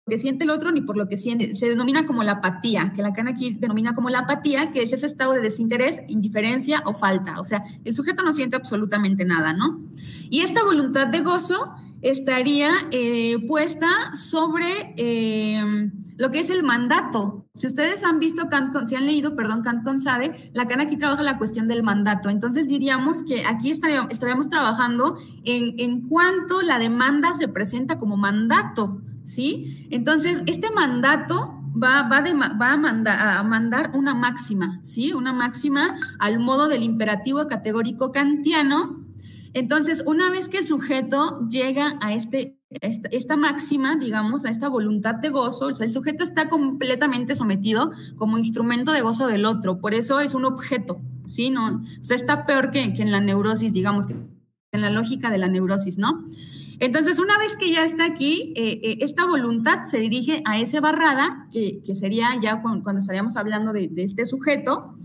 que siente el otro ni por lo que siente. Se denomina como la apatía, que Lacan aquí denomina como la apatía, que es ese estado de desinterés, indiferencia o falta. O sea, el sujeto no siente absolutamente nada, ¿no? Y esta voluntad de gozo estaría puesta sobre lo que es el mandato. Si ustedes han visto Kant, si han leído, perdón, Kant con Sade, Lacan aquí trabaja la cuestión del mandato. Entonces diríamos que aquí estaríamos trabajando en cuanto la demanda se presenta como mandato, ¿sí? Entonces, este mandato va a mandar una máxima, ¿sí? Una máxima al modo del imperativo categórico kantiano. Entonces, una vez que el sujeto llega a esta máxima, digamos, a esta voluntad de gozo, o sea, el sujeto está completamente sometido como instrumento de gozo del otro, por eso es un objeto, ¿sí? No, o sea, está peor que en la neurosis, digamos, que en la lógica de la neurosis, ¿no? Entonces, una vez que ya está aquí, esta voluntad se dirige a ese barrada, que sería ya cuando estaríamos hablando de este sujeto,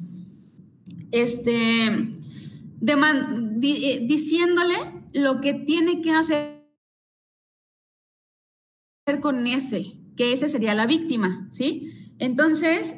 diciéndole lo que tiene que hacer con que ese sería la víctima, ¿sí? Entonces,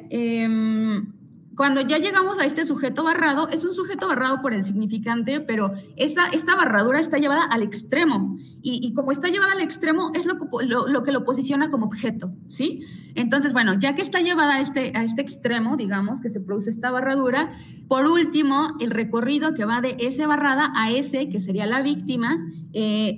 cuando ya llegamos a este sujeto barrado, es un sujeto barrado por el significante, pero esta barradura está llevada al extremo, y como está llevada al extremo, es lo que lo posiciona como objeto, ¿sí? Entonces, bueno, ya que está llevada a este extremo, digamos, que se produce esta barradura, por último, el recorrido que va de ese barrada a ese, que sería la víctima,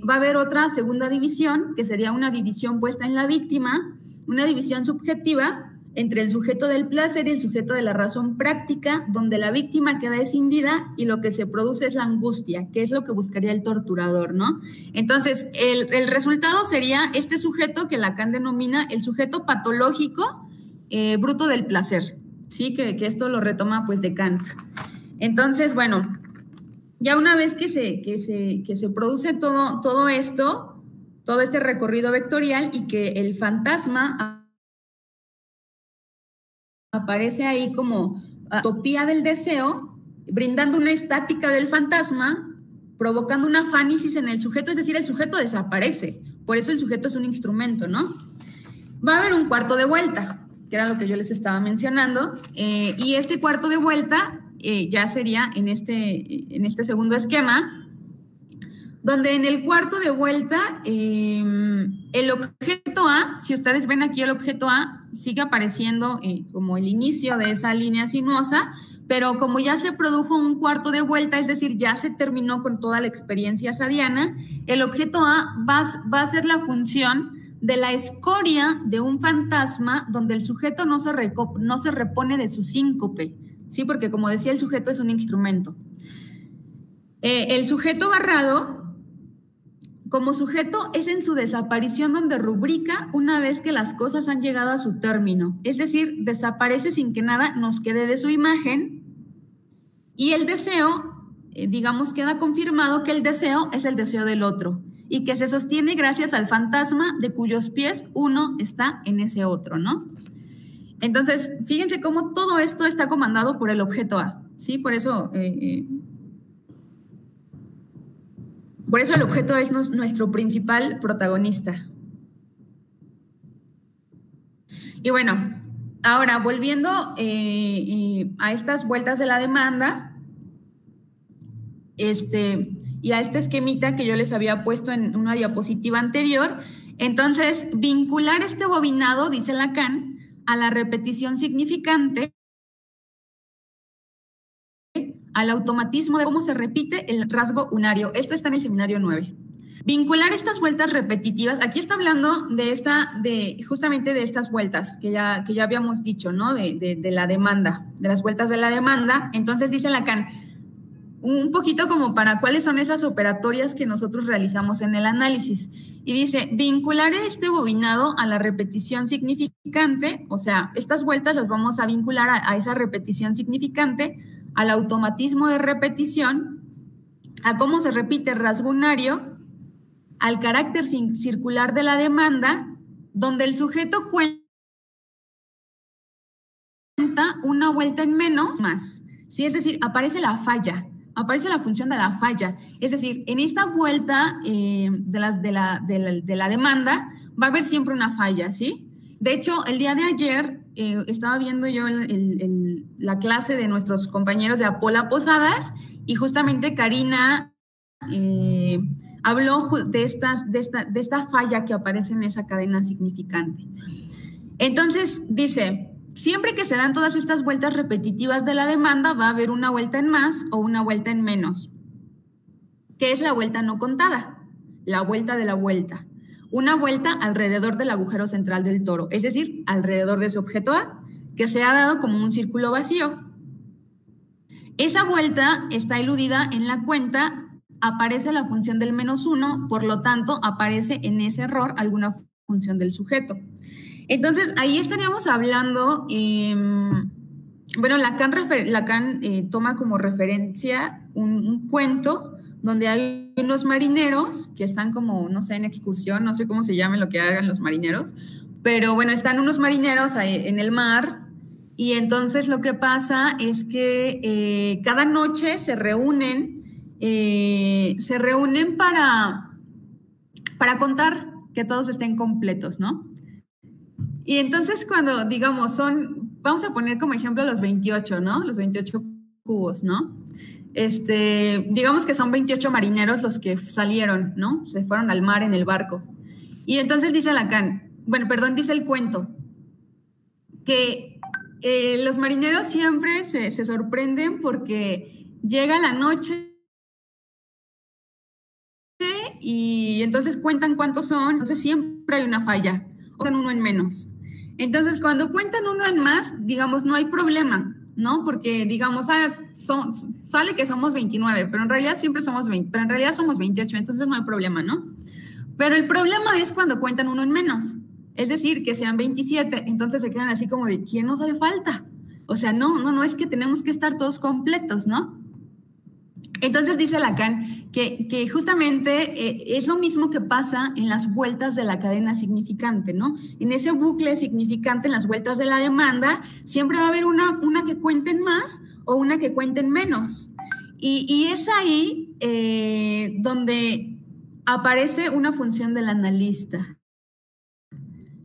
va a haber otra segunda división, que sería una división puesta en la víctima, una división subjetiva, entre el sujeto del placer y el sujeto de la razón práctica, donde la víctima queda escindida y lo que se produce es la angustia, que es lo que buscaría el torturador, ¿no? Entonces, el resultado sería este sujeto que Lacan denomina el sujeto patológico bruto del placer, ¿sí? Que esto lo retoma pues de Kant. Entonces, bueno, ya una vez que se produce todo esto, todo este recorrido vectorial y que el fantasma aparece ahí como utopía del deseo, brindando una estática del fantasma, provocando una afánisis en el sujeto, es decir, el sujeto desaparece. Por eso el sujeto es un instrumento, ¿no? Va a haber un cuarto de vuelta, que era lo que yo les estaba mencionando, y este cuarto de vuelta ya sería en este segundo esquema, donde en el cuarto de vuelta el objeto A, si ustedes ven aquí el objeto A, sigue apareciendo como el inicio de esa línea sinuosa, pero como ya se produjo un cuarto de vuelta, es decir, ya se terminó con toda la experiencia sadiana, el objeto A va a ser la función de la escoria de un fantasma donde el sujeto no se repone de su síncope, ¿sí? Porque como decía, el sujeto es un instrumento. El sujeto barrado, como sujeto, es en su desaparición donde rubrica una vez que las cosas han llegado a su término. Es decir, desaparece sin que nada nos quede de su imagen, y el deseo, digamos, queda confirmado que el deseo es el deseo del otro y que se sostiene gracias al fantasma de cuyos pies uno está en ese otro, ¿no? Entonces, fíjense cómo todo esto está comandado por el objeto A, ¿sí? Por eso el objeto es nuestro principal protagonista. Y bueno, ahora volviendo a estas vueltas de la demanda, y a este esquemita que yo les había puesto en una diapositiva anterior, entonces vincular este bobinado, dice Lacan, a la repetición significante, al automatismo de cómo se repite el rasgo unario. Esto está en el seminario 9. Vincular estas vueltas repetitivas, aquí está hablando justamente de estas vueltas que ya habíamos dicho, ¿no? De la demanda, de las vueltas de la demanda. Entonces dice Lacan, un poquito como para cuáles son esas operatorias que nosotros realizamos en el análisis. Y dice, vincular este bobinado a la repetición significante, o sea, estas vueltas las vamos a vincular a esa repetición significante, al automatismo de repetición, a cómo se repite el rasgo unario, al carácter circular de la demanda, donde el sujeto cuenta una vuelta en menos más, ¿sí? Es decir, aparece la falla, aparece la función de la falla. Es decir, en esta vuelta de la demanda va a haber siempre una falla, ¿sí? De hecho, el día de ayer estaba viendo yo la clase de nuestros compañeros de Apola Posadas y justamente Karina habló de esta falla que aparece en esa cadena significante. Entonces, dice, siempre que se dan todas estas vueltas repetitivas de la demanda, va a haber una vuelta en más o una vuelta en menos. ¿Qué es la vuelta no contada? La vuelta de la vuelta. Una vuelta alrededor del agujero central del toro, es decir, alrededor de ese objeto A, que se ha dado como un círculo vacío. Esa vuelta está eludida en la cuenta, aparece la función del -1, por lo tanto, aparece en ese error alguna función del sujeto. Entonces, ahí estaríamos hablando, bueno, Lacan toma como referencia un cuento donde hay unos marineros que están como, no sé, en excursión, no sé cómo se llame lo que hagan los marineros, pero bueno, están unos marineros ahí en el mar y entonces lo que pasa es que cada noche se reúnen para contar que todos estén completos, ¿no? Y entonces cuando, digamos, vamos a poner como ejemplo los 28, ¿no? Los 28 cubos, ¿no? Digamos que son 28 marineros los que salieron, ¿no? Se fueron al mar en el barco. Y entonces dice Lacan, dice el cuento, que los marineros siempre se sorprenden porque llega la noche y entonces cuentan cuántos son, entonces siempre hay una falla, o cuentan uno en menos. Entonces, cuando cuentan uno en más, digamos, no hay problema, ¿no? Porque, digamos, sale que somos 29, pero en realidad siempre somos 20, pero en realidad somos 28, entonces no hay problema, ¿no? Pero el problema es cuando cuentan uno en menos, es decir, que sean 27, entonces se quedan así como de, ¿quién nos hace falta? O sea, no es que tenemos que estar todos completos, ¿no? Entonces dice Lacan que justamente es lo mismo que pasa en las vueltas de la cadena significante, ¿no? En ese bucle significante, en las vueltas de la demanda, siempre va a haber una que cuenten más o una que cuenten menos. Y es ahí donde aparece una función del analista.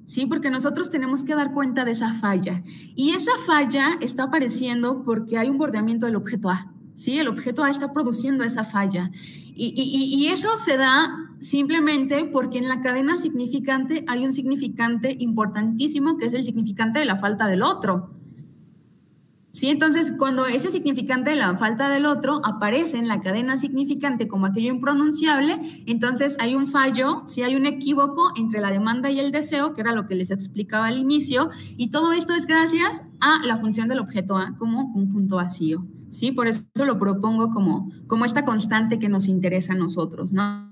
Sí, porque nosotros tenemos que dar cuenta de esa falla. Y esa falla está apareciendo porque hay un bordeamiento del objeto A. ¿Sí? El objeto A está produciendo esa falla. Y eso se da simplemente porque en la cadena significante hay un significante importantísimo que es el significante de la falta del otro. ¿Sí? Entonces, cuando ese significante de la falta del otro aparece en la cadena significante como aquello impronunciable, entonces hay un fallo, sí hay un equívoco entre la demanda y el deseo, que era lo que les explicaba al inicio, y todo esto es gracias a la función del objeto A como conjunto vacío. ¿Sí? Por eso lo propongo como esta constante que nos interesa a nosotros, ¿no?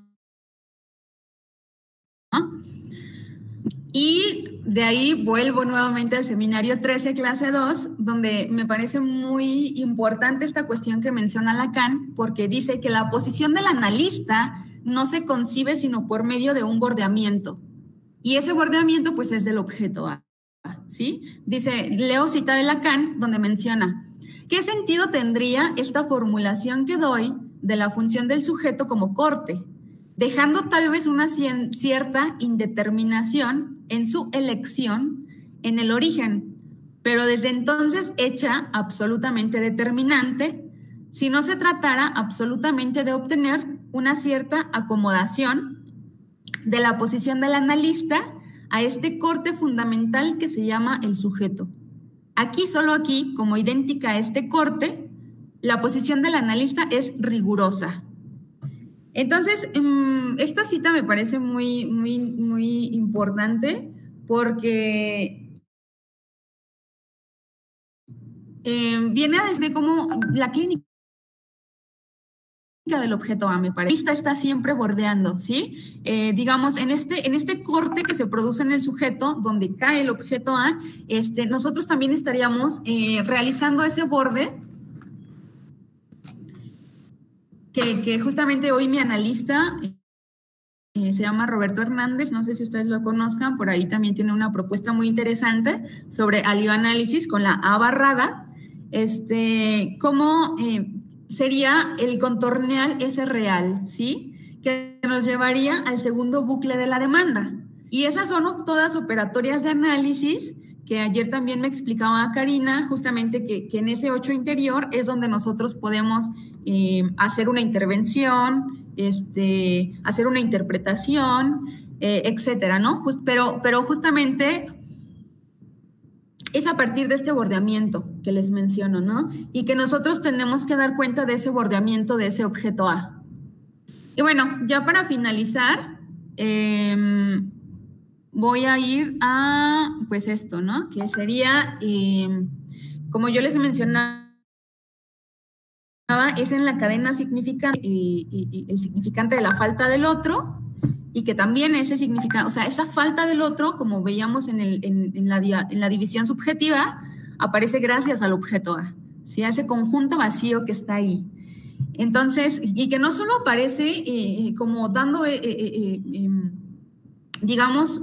Y de ahí vuelvo nuevamente al seminario 13, clase 2, donde me parece muy importante esta cuestión que menciona Lacan, porque dice que la posición del analista no se concibe sino por medio de un bordeamiento. Y ese bordeamiento, pues, es del objeto A, ¿sí? Dice, leo cita de Lacan, donde menciona, ¿qué sentido tendría esta formulación que doy de la función del sujeto como corte, dejando tal vez una cierta indeterminación en su elección en el origen, pero desde entonces hecha absolutamente determinante, si no se tratara absolutamente de obtener una cierta acomodación de la posición del analista a este corte fundamental que se llama el sujeto? Aquí, solo aquí, como idéntica a este corte, la posición del analista es rigurosa. Entonces, esta cita me parece muy importante porque viene desde como la clínica del objeto A, me parece. Esta está siempre bordeando, ¿sí? Digamos, en este corte que se produce en el sujeto, donde cae el objeto A, nosotros también estaríamos realizando ese borde que justamente hoy mi analista se llama Roberto Hernández, no sé si ustedes lo conozcan, por ahí también tiene una propuesta muy interesante sobre alioanálisis con la A barrada, cómo sería el contorneal ese real, ¿sí? Que nos llevaría al segundo bucle de la demanda. Y esas son todas operatorias de análisis que ayer también me explicaba Karina, justamente que en ese 8 interior es donde nosotros podemos hacer una intervención, hacer una interpretación, etcétera, ¿no? Pero justamente es a partir de este bordeamiento que les menciono, ¿no? Y que nosotros tenemos que dar cuenta de ese bordeamiento de ese objeto A. Y bueno, ya para finalizar, voy a ir a, pues esto, ¿no? Que sería, como yo les mencionaba, es en la cadena significante, el significante de la falta del otro, y que también ese significante, o sea, esa falta del otro, como veíamos en la división subjetiva, aparece gracias al objeto A, ¿sí? A ese conjunto vacío que está ahí. Entonces, y que no solo aparece como dando, digamos,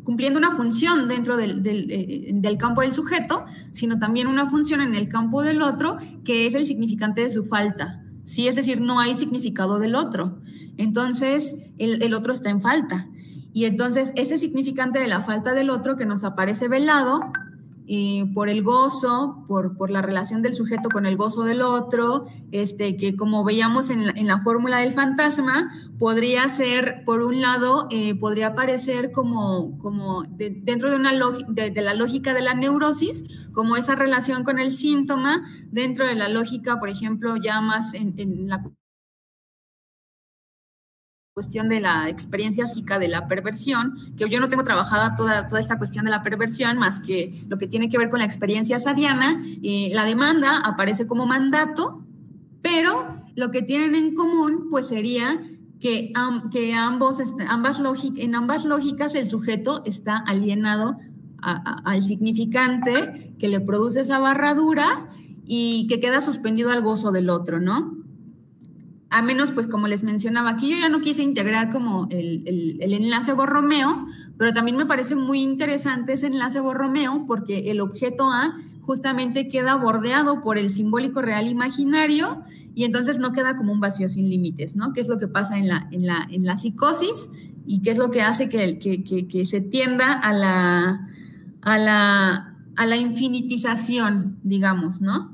cumpliendo una función dentro del campo del sujeto, sino también una función en el campo del otro, que es el significante de su falta, ¿sí? Es decir, no hay significado del otro. Entonces, el otro está en falta. Y entonces, ese significante de la falta del otro que nos aparece velado por el gozo, por la relación del sujeto con el gozo del otro, que como veíamos en la fórmula del fantasma, podría ser, por un lado, podría aparecer como dentro de la lógica de la neurosis, como esa relación con el síntoma, dentro de la lógica, por ejemplo, ya más en la cuestión de la experiencia psíquica de la perversión, que yo no tengo trabajada toda esta cuestión de la perversión, más que lo que tiene que ver con la experiencia sadiana. La demanda aparece como mandato, pero lo que tienen en común pues sería que en ambas lógicas el sujeto está alienado al significante que le produce esa barradura y que queda suspendido al gozo del otro, ¿no? A menos, pues como les mencionaba, aquí yo ya no quise integrar como el enlace Borromeo, pero también me parece muy interesante ese enlace Borromeo porque el objeto A justamente queda bordeado por el simbólico real imaginario y entonces no queda como un vacío sin límites, ¿no? ¿Qué es lo que pasa en la psicosis y qué es lo que hace que se tienda a la infinitización, digamos, ¿no?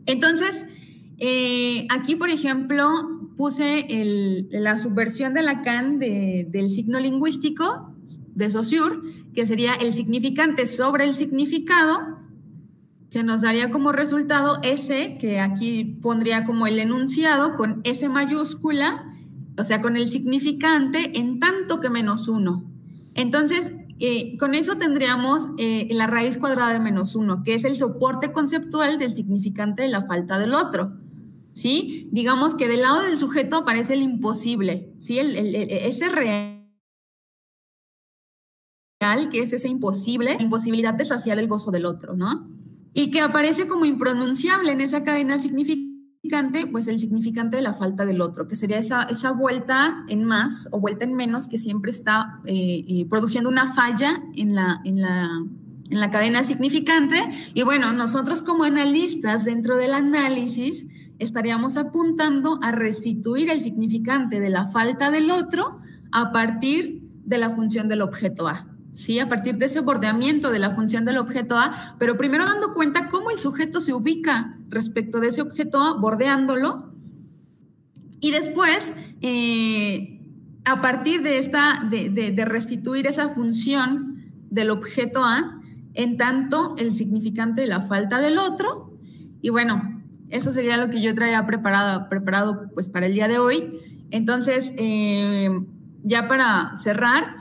Entonces, aquí, por ejemplo, puse la subversión de Lacan del signo lingüístico de Saussure, que sería el significante sobre el significado, que nos daría como resultado S, que aquí pondría como el enunciado con S mayúscula, o sea, con el significante en tanto que menos 1. Entonces, con eso tendríamos la raíz cuadrada de menos 1, que es el soporte conceptual del significante de la falta del otro. ¿Sí? Digamos que del lado del sujeto aparece el imposible, ¿sí? Ese real, que es ese imposible, la imposibilidad de saciar el gozo del otro, ¿no? Y que aparece como impronunciable en esa cadena significante, pues el significante de la falta del otro, que sería esa vuelta en más o vuelta en menos que siempre está produciendo una falla en la cadena significante. Y bueno, nosotros como analistas dentro del análisis estaríamos apuntando a restituir el significante de la falta del otro a partir de la función del objeto A, ¿sí? A partir de ese bordeamiento de la función del objeto A, pero primero dando cuenta cómo el sujeto se ubica respecto de ese objeto A, bordeándolo, y después, a partir de restituir esa función del objeto A, en tanto el significante de la falta del otro, y bueno, eso sería lo que yo traía preparado pues para el día de hoy. Entonces, ya para cerrar,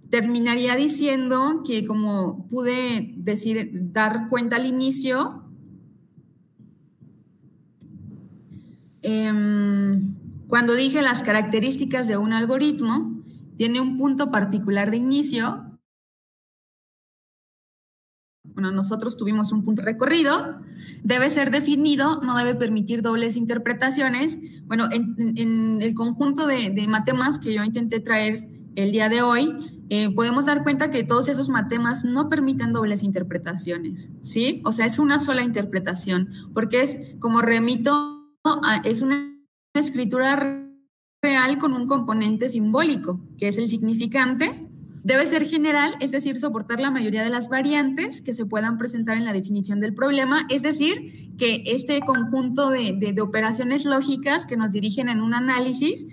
terminaría diciendo que como pude dar cuenta al inicio, cuando dije las características de un algoritmo, tiene un punto particular de inicio. Bueno, nosotros tuvimos un punto de recorrido, debe ser definido, no debe permitir dobles interpretaciones. Bueno, en el conjunto de matemas que yo intenté traer el día de hoy, podemos dar cuenta que todos esos matemas no permiten dobles interpretaciones, ¿sí? O sea, es una sola interpretación, porque es, como remito, es una escritura real con un componente simbólico, que es el significante. Debe ser general, es decir, soportar la mayoría de las variantes que se puedan presentar en la definición del problema, es decir, que este conjunto de operaciones lógicas que nos dirigen en un análisis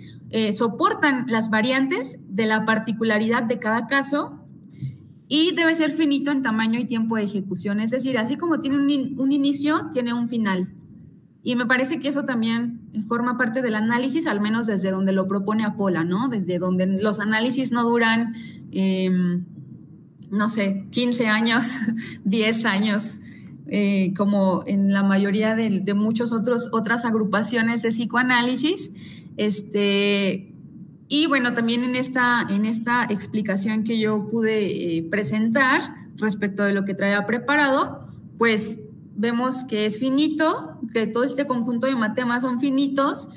soportan las variantes de la particularidad de cada caso, y debe ser finito en tamaño y tiempo de ejecución, es decir, así como tiene un inicio, tiene un final. Y me parece que eso también forma parte del análisis, al menos desde donde lo propone Apolla, ¿no? Desde donde los análisis no duran, no sé, 15 años, 10 años, como en la mayoría de muchas otras agrupaciones de psicoanálisis. Y bueno, también en esta explicación que yo pude presentar respecto de lo que traía preparado, pues vemos que es finito, que todo este conjunto de matemas son finitos,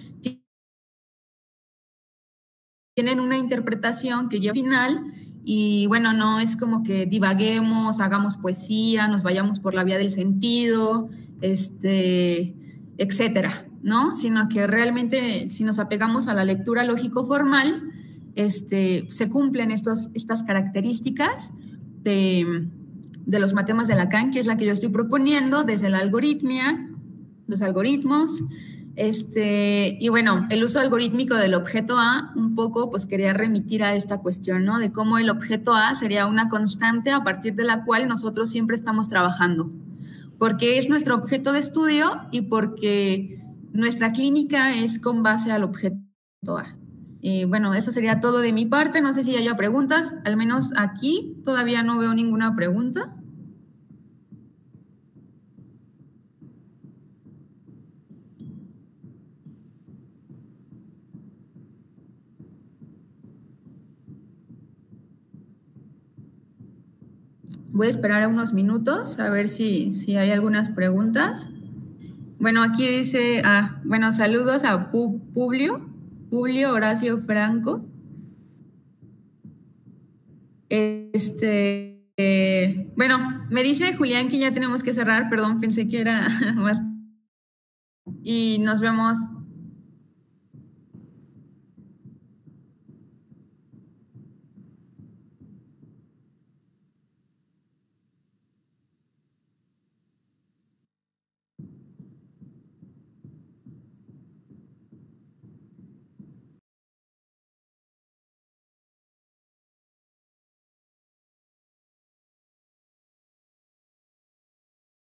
tienen una interpretación que lleva final, y bueno, no es como que divaguemos, hagamos poesía, nos vayamos por la vía del sentido, etcétera, ¿no? Sino que realmente, si nos apegamos a la lectura lógico-formal, se cumplen estas características de los matemas de Lacan, que es la que yo estoy proponiendo, desde la algoritmia, los algoritmos, y bueno, el uso algorítmico del objeto A, un poco, pues quería remitir a esta cuestión, ¿no? De cómo el objeto A sería una constante a partir de la cual nosotros siempre estamos trabajando, porque es nuestro objeto de estudio y porque nuestra clínica es con base al objeto A. Bueno, eso sería todo de mi parte. No sé si haya preguntas, al menos aquí todavía no veo ninguna pregunta. Voy a esperar unos minutos a ver si hay algunas preguntas. Bueno, aquí dice, bueno, saludos a Publio Horacio Franco. Bueno, me dice Julián que ya tenemos que cerrar, perdón, pensé que era más. Y nos vemos